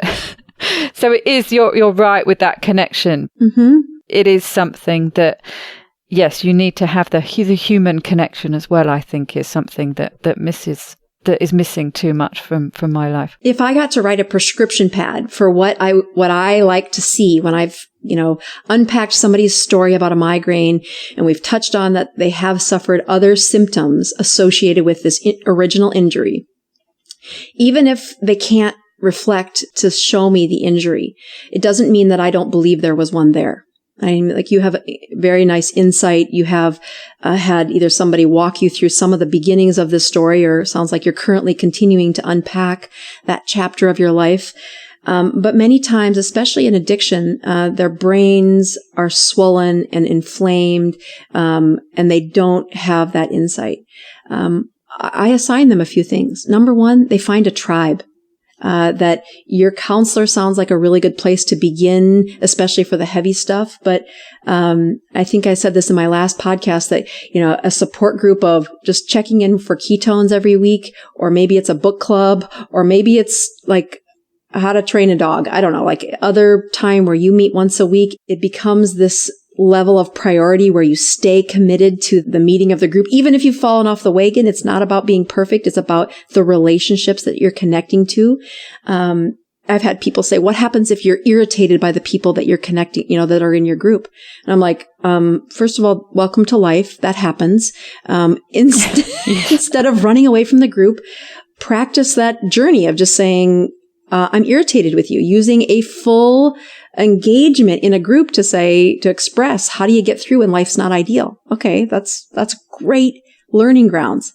so it is. You're right with that connection. Mm-hmm. It is something that, yes, you need to have the human connection as well. I think is something that is missing too much from my life. If I got to write a prescription pad for what I like to see when I've, unpacked somebody's story about a migraine and we've touched on that they have suffered other symptoms associated with this original injury, even if they can't reflect to show me the injury, it doesn't mean that I don't believe there was one there. I mean, like, you have a very nice insight. You have had either somebody walk you through some of the beginnings of this story, or it sounds like you're currently continuing to unpack that chapter of your life. But many times, especially in addiction, their brains are swollen and inflamed, and they don't have that insight. I assign them a few things. Number one, they find a tribe. That your counselor sounds like a really good place to begin, especially for the heavy stuff. But I think I said this in my last podcast that, a support group of just checking in for ketones every week, or maybe it's a book club, or maybe it's like how to train a dog. I don't know, like other time where you meet once a week, it becomes this level of priority where you stay committed to the meeting of the group. Even if you've fallen off the wagon, it's not about being perfect. It's about the relationships that you're connecting to. I've had people say, what happens if you're irritated by the people that you're connecting, that are in your group? And I'm like, first of all, welcome to life. That happens. Instead of running away from the group, practice that journey of just saying, I'm irritated with you, using a full engagement in a group to express, how do you get through when life's not ideal? Okay, that's great learning grounds.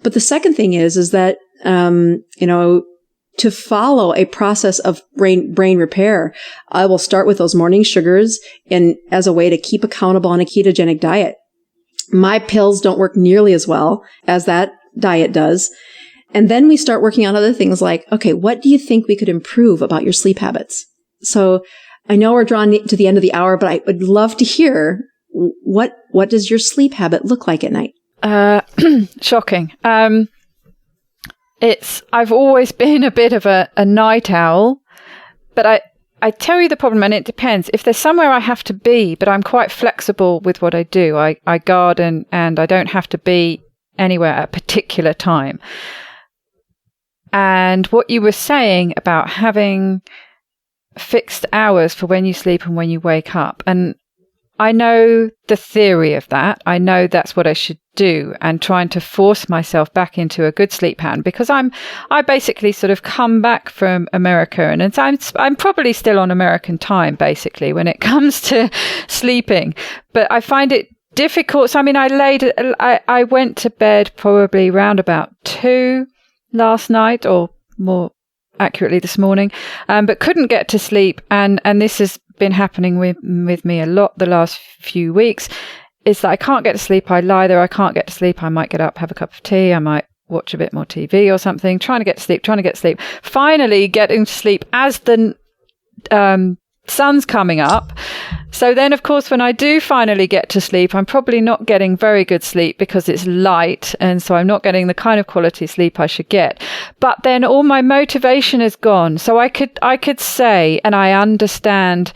But the second thing is that, to follow a process of brain repair, I will start with those morning sugars and as a way to keep accountable on a ketogenic diet. My pills don't work nearly as well as that diet does. And then we start working on other things like, okay, what do you think we could improve about your sleep habits? So I know we're drawn to the end of the hour, but I would love to hear what does your sleep habit look like at night? Shocking. I've always been a bit of a night owl, but I tell you the problem, and it depends. If there's somewhere I have to be, but I'm quite flexible with what I do. I garden and I don't have to be anywhere at a particular time. And what you were saying about having fixed hours for when you sleep and when you wake up. And I know the theory of that. I know that's what I should do, and trying to force myself back into a good sleep pattern, because I basically sort of come back from America, and I'm probably still on American time basically when it comes to sleeping, but I find it difficult. So I mean, I went to bed probably round about 2 last night, or more accurately this morning, but couldn't get to sleep, and this has been happening with me a lot the last few weeks. Is that I can't get to sleep. I lie there, I can't get to sleep. I might get up, have a cup of tea, I might watch a bit more TV or something, trying to get to sleep. Finally getting to sleep as the sun's coming up. So then, of course, when I do finally get to sleep, I'm probably not getting very good sleep because it's light, and so I'm not getting the kind of quality sleep I should get. But then all my motivation is gone. So I could say, and I understand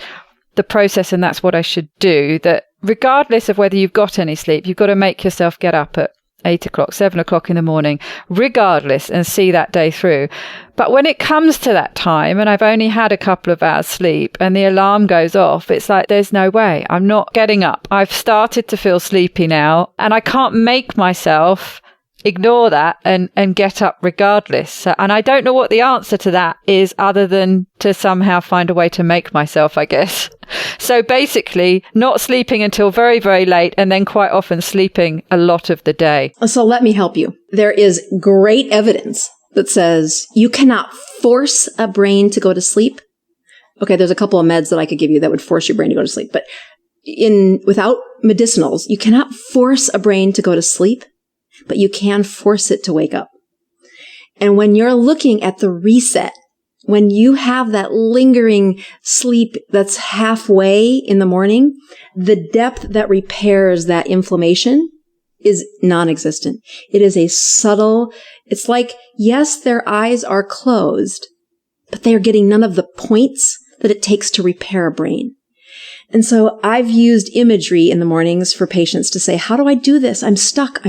the process, and that's what I should do, that regardless of whether you've got any sleep, you've got to make yourself get up at 8 o'clock, 7 o'clock in the morning, regardless, and see that day through. But when it comes to that time, and I've only had a couple of hours sleep, and the alarm goes off, it's like, there's no way. I'm not getting up. I've started to feel sleepy now, and I can't make myself ignore that and get up regardless. So, and I don't know what the answer to that is, other than to somehow find a way to make myself, I guess. So basically not sleeping until very, very late, and then quite often sleeping a lot of the day. So let me help you. There is great evidence that says you cannot force a brain to go to sleep. Okay, there's a couple of meds that I could give you that would force your brain to go to sleep, but without medicinals, you cannot force a brain to go to sleep, but you can force it to wake up. And when you're looking at the reset, when you have that lingering sleep that's halfway in the morning, the depth that repairs that inflammation is non-existent. It is a subtle, it's like, yes, their eyes are closed, but they are getting none of the points that it takes to repair a brain. And so I've used imagery in the mornings for patients to say, how do I do this? I'm stuck.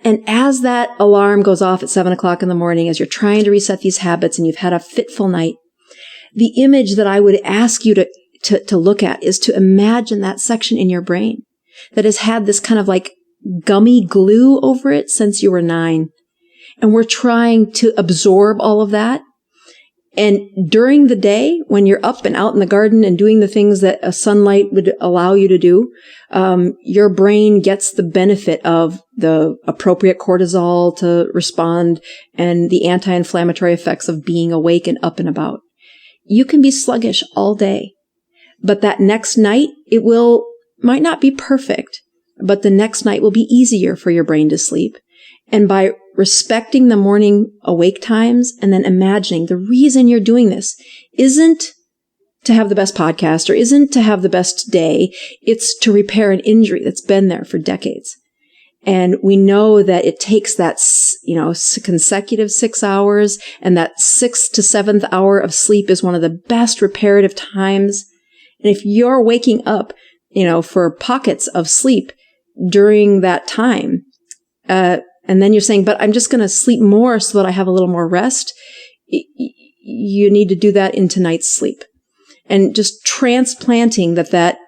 And as that alarm goes off at 7 o'clock in the morning, as you're trying to reset these habits and you've had a fitful night, the image that I would ask you to look at is to imagine that section in your brain that has had this kind of like gummy glue over it since you were 9. And we're trying to absorb all of that. And during the day, when you're up and out in the garden and doing the things that a sunlight would allow you to do, your brain gets the benefit of the appropriate cortisol to respond and the anti-inflammatory effects of being awake and up and about. You can be sluggish all day, but that next night, might not be perfect, but the next night will be easier for your brain to sleep. And by respecting the morning awake times and then imagining the reason you're doing this isn't to have the best podcast or isn't to have the best day. It's to repair an injury that's been there for decades. And we know that it takes that, consecutive 6 hours, and that 6th to 7th hour of sleep is one of the best reparative times. And if you're waking up, for pockets of sleep during that time, and then you're saying, but I'm just going to sleep more so that I have a little more rest. You need to do that into night's sleep. And just transplanting that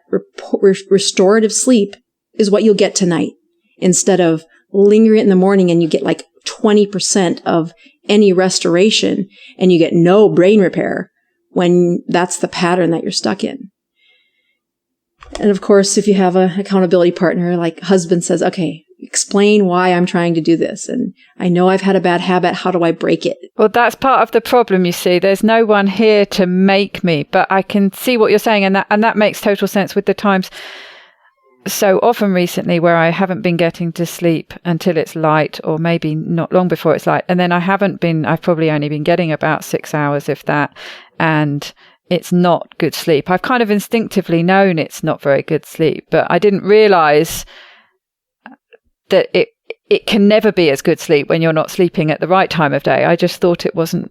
restorative sleep is what you'll get tonight, instead of lingering in the morning and you get like 20% of any restoration and you get no brain repair when that's the pattern that you're stuck in. And of course, if you have an accountability partner, like husband says, okay, explain why I'm trying to do this. And I know I've had a bad habit. How do I break it? Well, that's part of the problem, you see. There's no one here to make me, but I can see what you're saying. And that makes total sense with the times so often recently where I haven't been getting to sleep until it's light, or maybe not long before it's light. And then I've probably only been getting about 6 hours, if that. And it's not good sleep. I've kind of instinctively known it's not very good sleep, but I didn't realize that it can never be as good sleep when you're not sleeping at the right time of day. I just thought it wasn't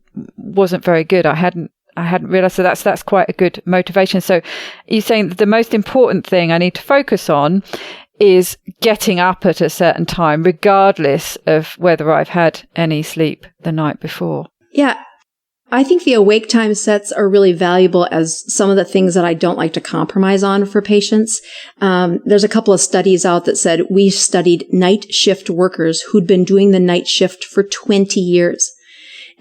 very good. I hadn't hadn't realized. So that's quite a good motivation. So you're saying that the most important thing I need to focus on is getting up at a certain time, regardless of whether I've had any sleep the night before. Yeah. I think the awake time sets are really valuable as some of the things that I don't like to compromise on for patients. There's a couple of studies out that said we studied night shift workers who'd been doing the night shift for 20 years,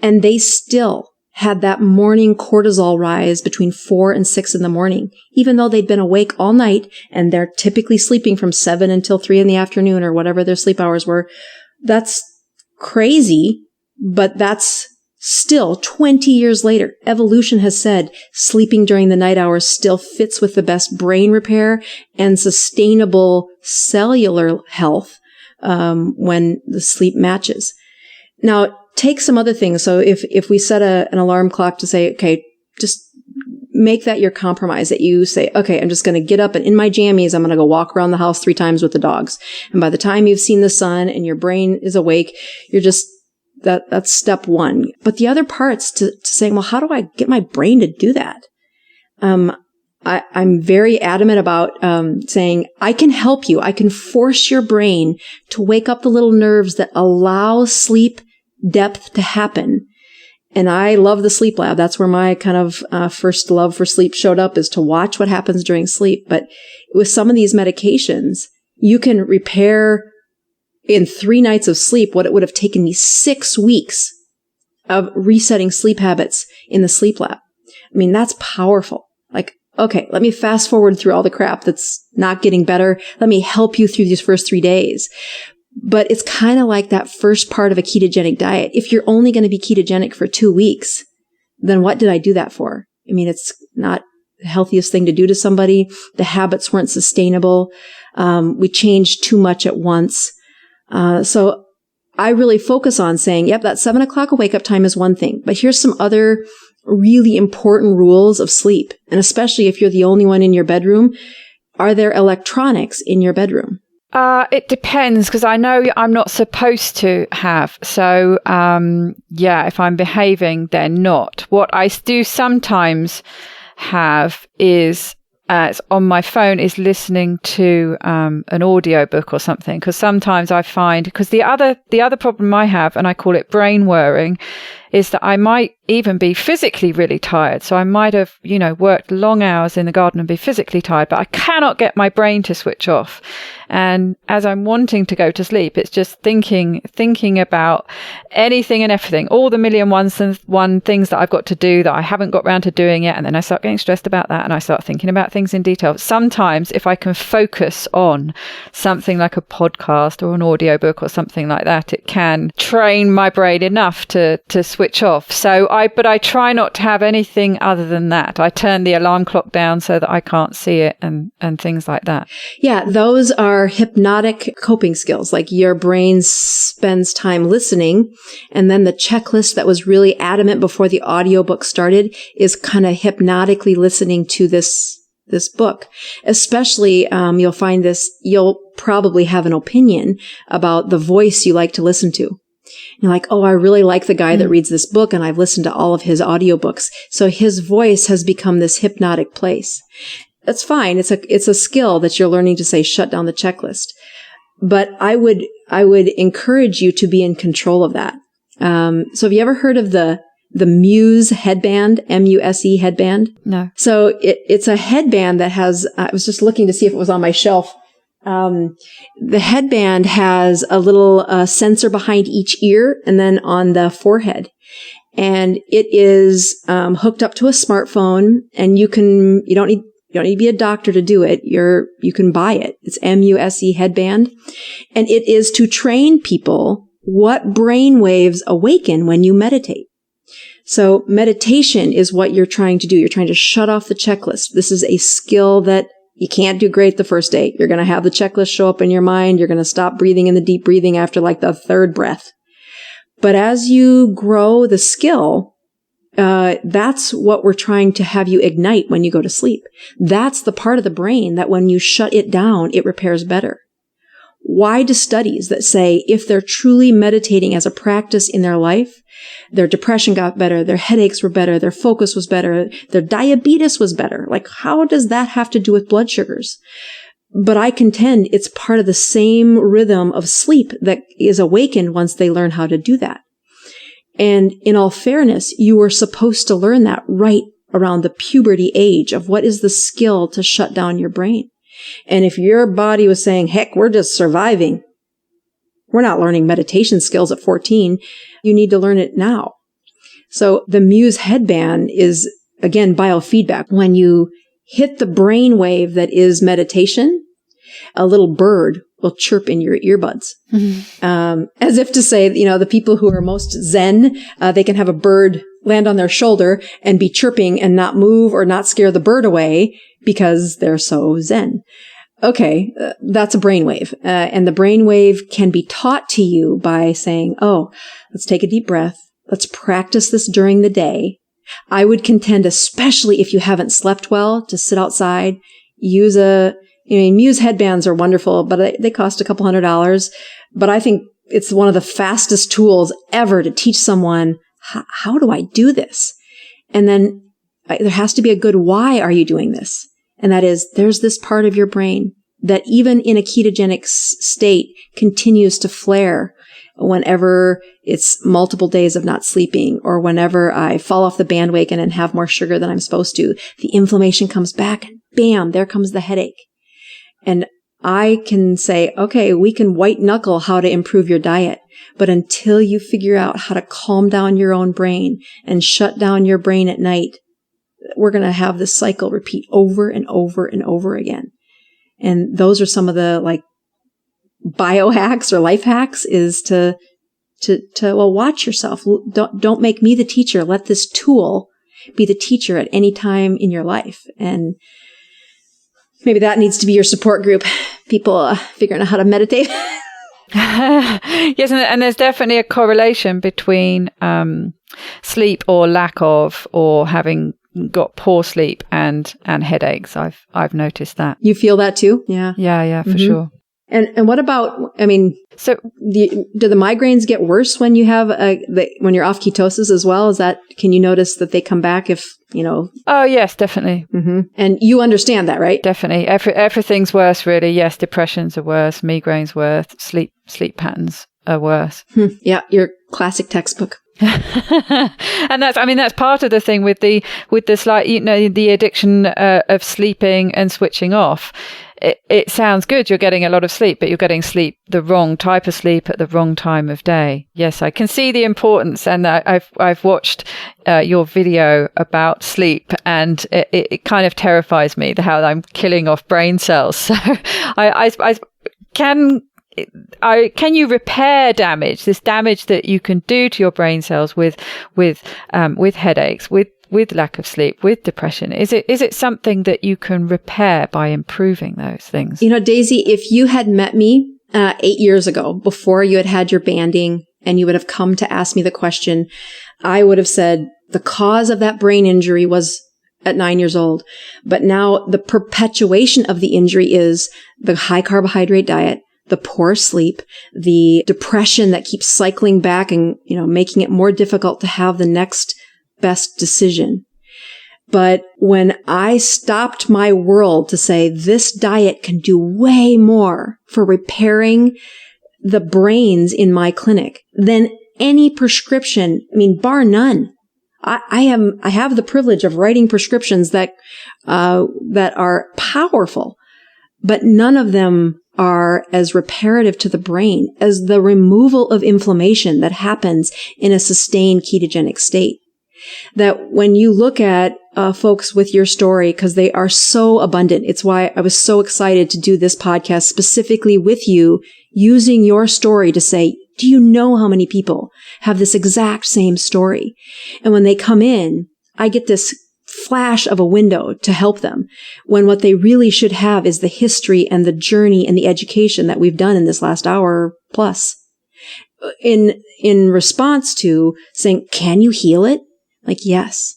and they still had that morning cortisol rise between 4 and 6 in the morning, even though they'd been awake all night and they're typically sleeping from 7 until 3 in the afternoon or whatever their sleep hours were. That's crazy, but that's still 20 years later. Evolution has said sleeping during the night hours still fits with the best brain repair and sustainable cellular health when the sleep matches. Now, take some other things. So if we set an alarm clock to say, okay, just make that your compromise, that you say, okay, I'm just going to get up and in my jammies, I'm going to go walk around the house 3 times with the dogs. And by the time you've seen the sun and your brain is awake, you're just, that's step one. But the other parts to saying, well, how do I get my brain to do that? I'm very adamant about saying, I can help you. I can force your brain to wake up the little nerves that allow sleep depth to happen. And I love the sleep lab. That's where my kind of first love for sleep showed up, is to watch what happens during sleep. But with some of these medications, you can repair in 3 nights of sleep what it would have taken me 6 weeks of resetting sleep habits in the sleep lab. I mean, that's powerful. Like, okay, let me fast forward through all the crap that's not getting better. Let me help you through these first 3 days. But it's kind of like that first part of a ketogenic diet. If you're only going to be ketogenic for 2 weeks, then what did I do that for? I mean, it's not the healthiest thing to do to somebody. The habits weren't sustainable. We changed too much at once. So I really focus on saying, yep, that 7 o'clock wake up time is one thing, but here's some other really important rules of sleep. And especially if you're the only one in your bedroom, are there electronics in your bedroom? It depends, because I know I'm not supposed to have. So, if I'm behaving, then not. What I do sometimes have is it's on my phone, is listening to an audiobook or something, because sometimes I find, because the other problem I have, and I call it brain whirring, is that I might even be physically really tired. So I might have, worked long hours in the garden and be physically tired, but I cannot get my brain to switch off. And as I'm wanting to go to sleep, it's just thinking about anything and everything, all the million one things that I've got to do that I haven't got around to doing yet. And then I start getting stressed about that, and I start thinking about things in detail. Sometimes if I can focus on something like a podcast or an audiobook or something like that, it can train my brain enough to switch off. So but I try not to have anything other than that. I turn the alarm clock down so that I can't see it and things like that. Yeah, those are hypnotic coping skills. Like your brain spends time listening, and then the checklist that was really adamant before the audiobook started is kind of hypnotically listening to this book. Especially, you'll find this, you'll probably have an opinion about the voice you like to listen to. You're like, oh, I really like the guy that reads this book, and I've listened to all of his audiobooks. So his voice has become this hypnotic place. That's fine. It's a skill that you're learning to say, shut down the checklist. But I would encourage you to be in control of that. So have you ever heard of the Muse headband, M-U-S-E headband? No. So it's a headband that has, I was just looking to see if it was on my shelf. The headband has a little sensor behind each ear and then on the forehead. And it is hooked up to a smartphone, and you don't need to be a doctor to do it. You can buy it. It's MUSE headband. And it is to train people what brain waves awaken when you meditate. So meditation is what you're trying to do. You're trying to shut off the checklist. This is a skill that you can't do great the first day. You're going to have the checklist show up in your mind. You're going to stop breathing in the deep breathing after like the 3rd breath. But as you grow the skill, that's what we're trying to have you ignite when you go to sleep. That's the part of the brain that when you shut it down, it repairs better. why do studies that say if they're truly meditating as a practice in their life, their depression got better, their headaches were better, their focus was better, their diabetes was better? Like, how does that have to do with blood sugars? But I contend it's part of the same rhythm of sleep that is awakened once they learn how to do that. And in all fairness, you were supposed to learn that right around the puberty age of what is the skill to shut down your brain. And if your body was saying, heck, we're just surviving, we're not learning meditation skills at 14, you need to learn it now. So the Muse headband is, again, biofeedback. When you hit the brain wave that is meditation, a little bird will chirp in your earbuds. As if to say, the people who are most zen, they can have a bird land on their shoulder and be chirping and not move or not scare the bird away because they're so zen. Okay, that's a brainwave. And the brainwave can be taught to you by saying, oh, let's take a deep breath. Let's practice this during the day. I would contend, especially if you haven't slept well, to sit outside, use Muse headbands are wonderful, but they cost a couple $100. But I think it's one of the fastest tools ever to teach someone, how do I do this? And then there has to be a good why are you doing this? And that is, there's this part of your brain that even in a ketogenic state continues to flare whenever it's multiple days of not sleeping, or whenever I fall off the bandwagon and have more sugar than I'm supposed to. The inflammation comes back and bam, there comes the headache. And I can say, okay, we can white knuckle how to improve your diet, but until you figure out how to calm down your own brain and shut down your brain at night, we're going to have this cycle repeat over and over and over again. And those are some of the biohacks or life hacks, is to watch yourself. Don't make me the teacher. Let this tool be the teacher at any time in your life. And maybe that needs to be your support group. People figuring out how to meditate. Yes, and there's definitely a correlation between sleep or lack of, or having got poor sleep and headaches. I've noticed that. You feel that too? Yeah. Yeah, for sure. And what about, so do the migraines get worse when you have when you're off ketosis as well? Can you notice that they come back if, Oh, yes, definitely. Mm-hmm. And you understand that, right? Definitely. Everything's worse, really. Yes, depressions are worse, migraines worse, sleep patterns are worse. Yeah, your classic textbook. And that's part of the thing with the slight, the addiction of sleeping and switching off. It sounds good, you're getting a lot of sleep, but you're getting the wrong type of sleep at the wrong time of day. Yes, I can see the importance, and I've watched your video about sleep, and it kind of terrifies me how I'm killing off brain cells. So can you repair this damage that you can do to your brain cells with headaches, with lack of sleep, with depression? Is it something that you can repair by improving those things? Daisy, if you had met me 8 years ago, before you had your banding, and you would have come to ask me the question, I would have said the cause of that brain injury was at 9 years old. But now the perpetuation of the injury is the high carbohydrate diet, the poor sleep, the depression that keeps cycling back and, making it more difficult to have the next best decision. But when I stopped my world to say this diet can do way more for repairing the brains in my clinic than any prescription, bar none. I have the privilege of writing prescriptions that are powerful, but none of them are as reparative to the brain as the removal of inflammation that happens in a sustained ketogenic state. That when you look at folks with your story, because they are so abundant, it's why I was so excited to do this podcast specifically with you, using your story to say, do you know how many people have this exact same story? And when they come in, I get this flash of a window to help them, when what they really should have is the history and the journey and the education that we've done in this last hour plus. In response to saying, can you heal it? Yes,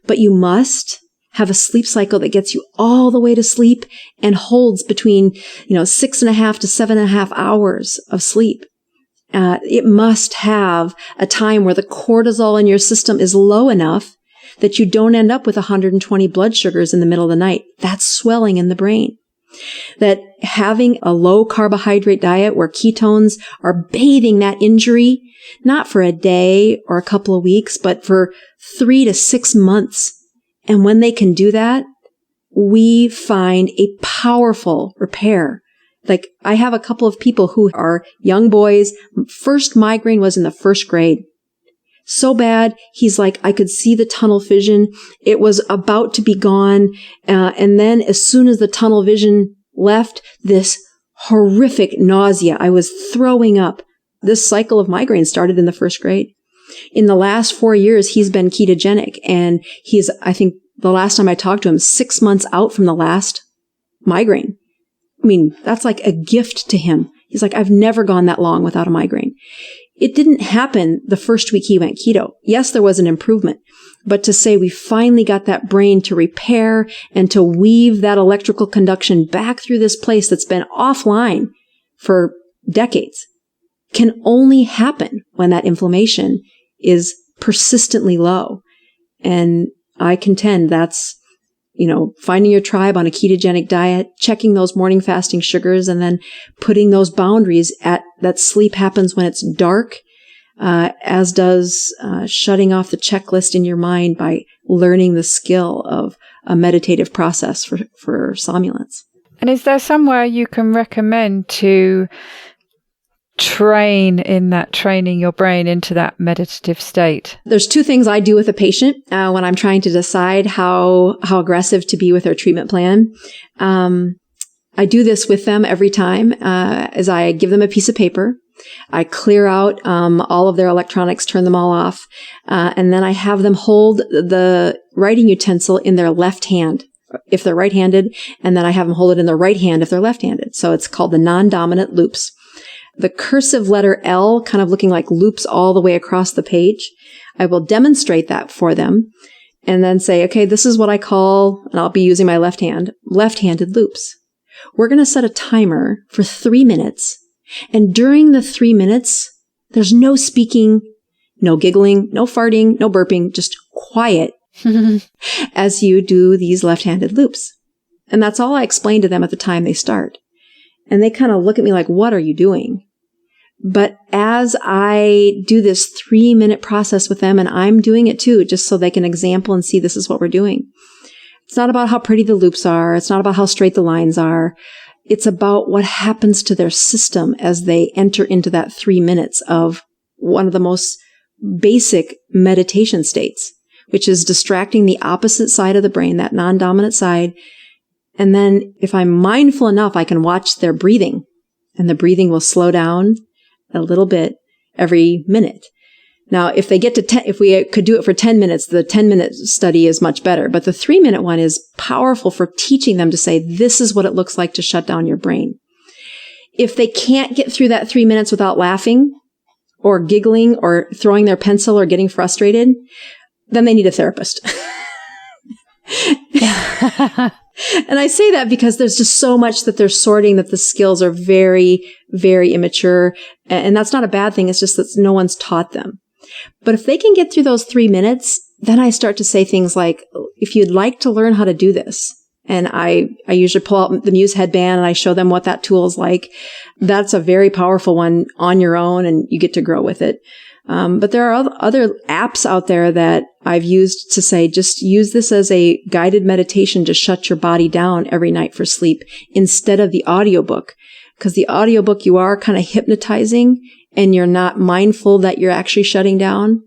but you must have a sleep cycle that gets you all the way to sleep and holds between, 6.5 to 7.5 hours of sleep. It must have a time where the cortisol in your system is low enough that you don't end up with 120 blood sugars in the middle of the night. That's swelling in the brain. That having a low carbohydrate diet where ketones are bathing that injury, not for a day or a couple of weeks, but for 3 to 6 months. And when they can do that, we find a powerful repair. Like, I have a couple of people who are young boys. First migraine was in the first grade. So bad, he's like, I could see the tunnel vision. It was about to be gone. And then as soon as the tunnel vision left, this horrific nausea. I was throwing up. This cycle of migraine started in the first grade. In the last 4 years, he's been ketogenic. And he's, I think the last time I talked to him, 6 months out from the last migraine. I mean, that's like a gift to him. He's like, I've never gone that long without a migraine. It didn't happen the first week he went keto. Yes, there was an improvement, but to say we finally got that brain to repair and to weave that electrical conduction back through this place that's been offline for decades can only happen when that inflammation is persistently low. And I contend that's, finding your tribe on a ketogenic diet, checking those morning fasting sugars, and then putting those boundaries at that sleep happens when it's dark, as does shutting off the checklist in your mind by learning the skill of a meditative process for somnolence. And is there somewhere you can recommend to training your brain into that meditative state? There's 2 things I do with a patient when I'm trying to decide how aggressive to be with their treatment plan. I do this with them every time as I give them a piece of paper. I clear out all of their electronics, turn them all off, and then I have them hold the writing utensil in their left hand if they're right-handed, and then I have them hold it in their right hand if they're left-handed. So it's called the non-dominant loops. The cursive letter L kind of looking like loops all the way across the page. I will demonstrate that for them and then say, okay, this is what I call, and I'll be using my left hand, left-handed loops. We're going to set a timer for 3 minutes. And during the 3 minutes, there's no speaking, no giggling, no farting, no burping, just quiet as you do these left-handed loops. And that's all I explain to them at the time they start. And they kind of look at me like, what are you doing? But as I do this 3-minute process with them, and I'm doing it too, just so they can example and see this is what we're doing. It's not about how pretty the loops are. It's not about how straight the lines are. It's about what happens to their system as they enter into that 3 minutes of one of the most basic meditation states, which is distracting the opposite side of the brain, that non-dominant side. And then if I'm mindful enough, I can watch their breathing, and the breathing will slow down a little bit every minute. Now, if they get to if we could do it for 10 minutes, the 10-minute study is much better. But the 3-minute one is powerful for teaching them to say, this is what it looks like to shut down your brain. If they can't get through that 3 minutes without laughing or giggling or throwing their pencil or getting frustrated, then they need a therapist. And I say that because there's just so much that they're sorting, that the skills are very, very immature. And that's not a bad thing. It's just that no one's taught them. But if they can get through those 3 minutes, then I start to say things like, if you'd like to learn how to do this, and I usually pull out the Muse headband and I show them what that tool is like. That's a very powerful one on your own, and you get to grow with it. But there are other apps out there that I've used to say, just use this as a guided meditation to shut your body down every night for sleep instead of the audiobook. Because the audiobook, you are kind of hypnotizing and you're not mindful that you're actually shutting down.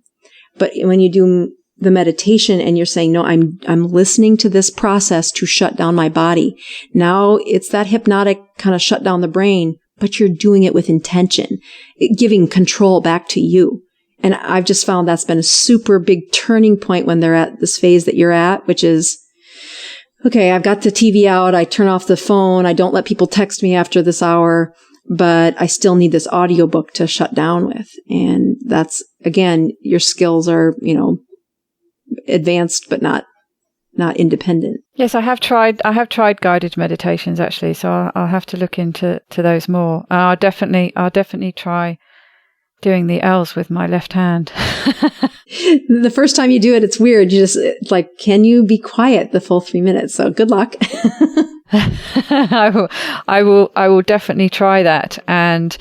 But when you do the meditation and you're saying, no, I'm listening to this process to shut down my body. Now it's that hypnotic kind of shut down the brain, but you're doing it with intention, giving control back to you. And I've just found that's been a super big turning point when they're at this phase that you're at, which is, okay, I've got the TV out. I turn off the phone. I don't let people text me after this hour, but I still need this audiobook to shut down with. And that's, again, your skills are, advanced, but not not independent. Yes, I have tried guided meditations actually, so I'll have to look into those more. I'll definitely try doing the L's with my left hand. The first time you do it, it's weird. It's like, can you be quiet the full 3 minutes? So good luck. I will definitely try that. And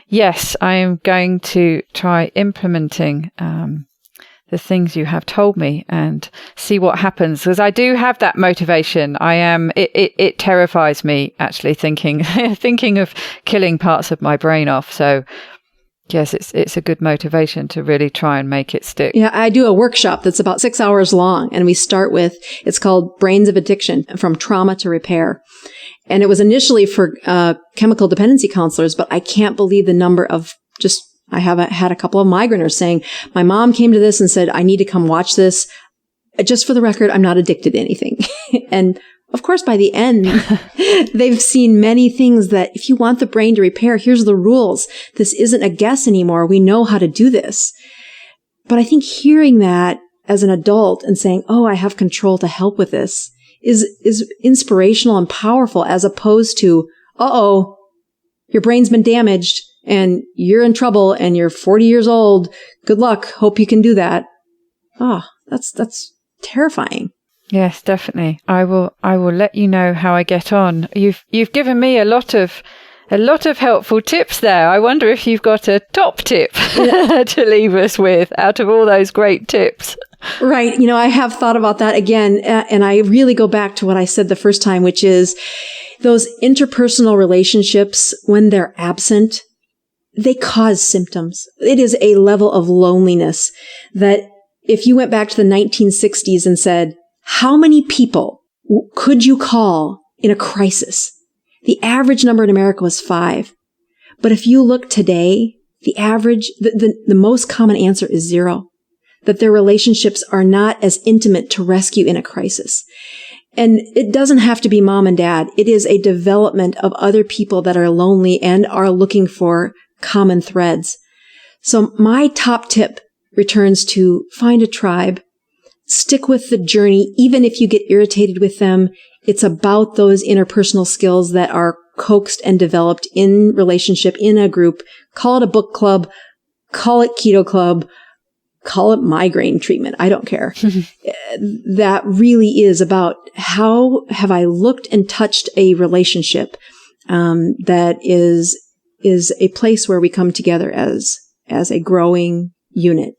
yes, I am going to try implementing the things you have told me and see what happens, because I do have that motivation. It terrifies me actually thinking of killing parts of my brain off. So yes, it's a good motivation to really try and make it stick. Yeah, I do a workshop that's about 6 hours long, and we start with, it's called Brains of Addiction, From Trauma to Repair. And it was initially for chemical dependency counselors, but I can't believe the number of I have had a couple of migraineurs saying, my mom came to this and said, I need to come watch this. Just for the record, I'm not addicted to anything. And of course, by the end, they've seen many things that if you want the brain to repair, here's the rules. This isn't a guess anymore. We know how to do this. But I think hearing that as an adult and saying, oh, I have control to help with this is inspirational and powerful, as opposed to, uh-oh, your brain's been damaged and you're in trouble and you're 40 years old. Good luck. Hope you can do that. Oh, that's terrifying. Yes, definitely. I will let you know how I get on. You've given me a lot of helpful tips there. I wonder if you've got a top tip to leave us with out of all those great tips. Right. I have thought about that again, and I really go back to what I said the first time, which is those interpersonal relationships, when they're absent, they cause symptoms. It is a level of loneliness that if you went back to the 1960s and said, how many people could you call in a crisis? The average number in America was 5. But if you look today, the average, the most common answer is 0. That their relationships are not as intimate to rescue in a crisis. And it doesn't have to be mom and dad. It is a development of other people that are lonely and are looking for common threads. So my top tip returns to find a tribe, stick with the journey, even if you get irritated with them. It's about those interpersonal skills that are coaxed and developed in relationship, in a group. Call it a book club, call it keto club, call it migraine treatment. I don't care. That really is about how have I looked and touched a relationship that is a place where we come together as a growing unit.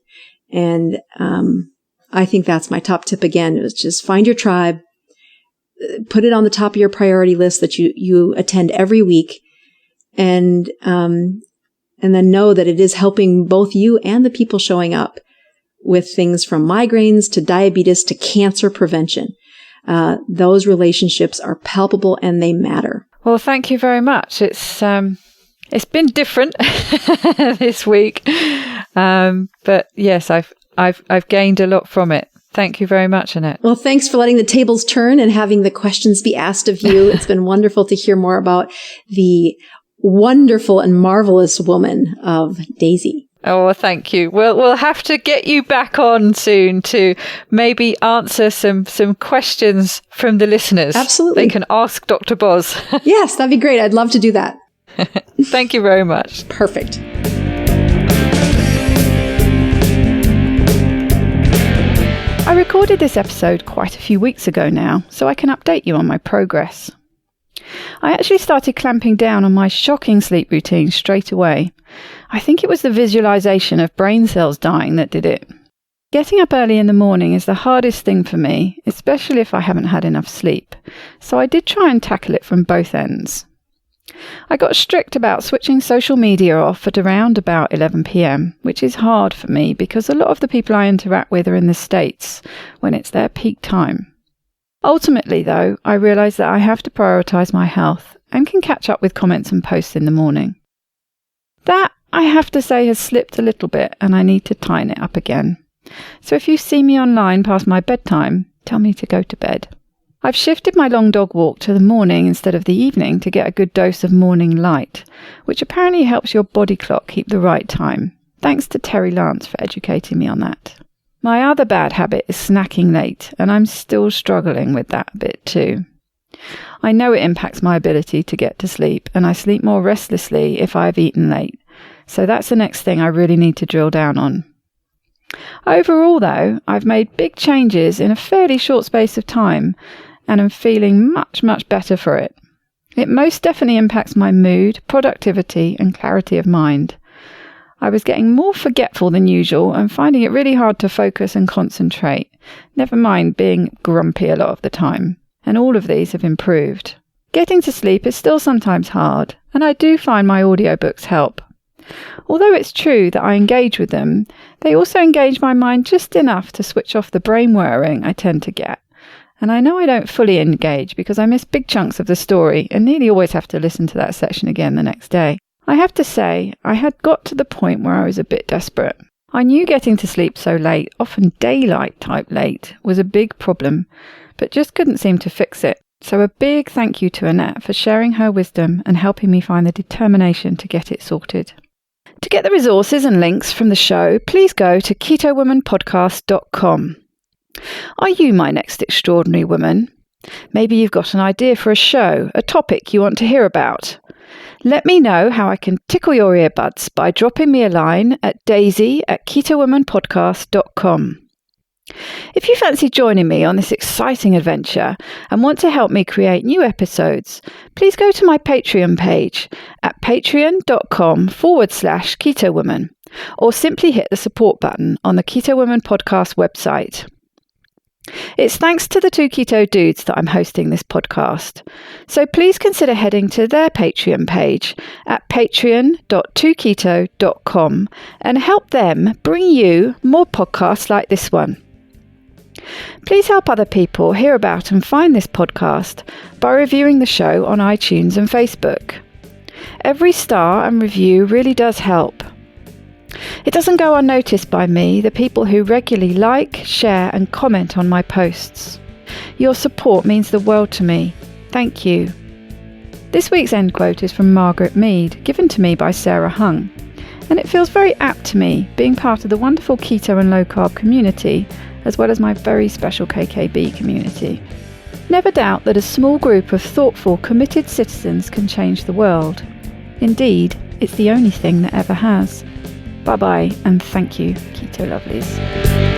And I think that's my top tip again, is just find your tribe, put it on the top of your priority list that you attend every week, and then know that it is helping both you and the people showing up with things from migraines to diabetes to cancer prevention. Those relationships are palpable and they matter. Well, thank you very much. It's been different this week, but yes, I've gained a lot from it. Thank you very much, Annette. Well, thanks for letting the tables turn and having the questions be asked of you. It's been wonderful to hear more about the wonderful and marvelous woman of Daisy. Oh, thank you. We'll have to get you back on soon to maybe answer some questions from the listeners. Absolutely. They can ask Dr. Boz. Yes, that'd be great. I'd love to do that. Thank you very much. Perfect. I recorded this episode quite a few weeks ago now, so I can update you on my progress. I actually started clamping down on my shocking sleep routine straight away. I think it was the visualization of brain cells dying that did it. Getting up early in the morning is the hardest thing for me, especially if I haven't had enough sleep, so I did try and tackle it from both ends. I got strict about switching social media off at around about 11 p.m, which is hard for me because a lot of the people I interact with are in the States when it's their peak time. Ultimately, though, I realise that I have to prioritise my health and can catch up with comments and posts in the morning. That, I have to say, has slipped a little bit and I need to tighten it up again. So if you see me online past my bedtime, tell me to go to bed. I've shifted my long dog walk to the morning instead of the evening to get a good dose of morning light, which apparently helps your body clock keep the right time. Thanks to Terry Lance for educating me on that. My other bad habit is snacking late, and I'm still struggling with that a bit too. I know it impacts my ability to get to sleep, and I sleep more restlessly if I've eaten late, so that's the next thing I really need to drill down on. Overall, though, I've made big changes in a fairly short space of time, and am feeling much, much better for it. It most definitely impacts my mood, productivity, and clarity of mind. I was getting more forgetful than usual and finding it really hard to focus and concentrate, never mind being grumpy a lot of the time. And all of these have improved. Getting to sleep is still sometimes hard, and I do find my audiobooks help. Although it's true that I engage with them, they also engage my mind just enough to switch off the brain whirring I tend to get. And I know I don't fully engage because I miss big chunks of the story and nearly always have to listen to that section again the next day. I have to say, I had got to the point where I was a bit desperate. I knew getting to sleep so late, often daylight type late, was a big problem, but just couldn't seem to fix it. So a big thank you to Annette for sharing her wisdom and helping me find the determination to get it sorted. To get the resources and links from the show, please go to ketowomanpodcast.com. Are you my next extraordinary woman? Maybe you've got an idea for a show, a topic you want to hear about. Let me know how I can tickle your earbuds by dropping me a line at daisy@ketowomanpodcast.com. If you fancy joining me on this exciting adventure and want to help me create new episodes, please go to my Patreon page at patreon.com/KetoWoman or simply hit the support button on the Keto Woman podcast website. It's thanks to the two keto dudes that I'm hosting this podcast, so please consider heading to their Patreon page at patreon.2keto.com and help them bring you more podcasts like this one. Please help other people hear about and find this podcast by reviewing the show on iTunes and Facebook. Every star and review really does help. It doesn't go unnoticed by me, the people who regularly like, share and comment on my posts. Your support means the world to me. Thank you. This week's end quote is from Margaret Mead, given to me by Sarah Hung, and it feels very apt to me, being part of the wonderful keto and low carb community, as well as my very special KKB community. Never doubt that a small group of thoughtful, committed citizens can change the world. Indeed, it's the only thing that ever has. Bye-bye, and thank you, Keto Lovelies.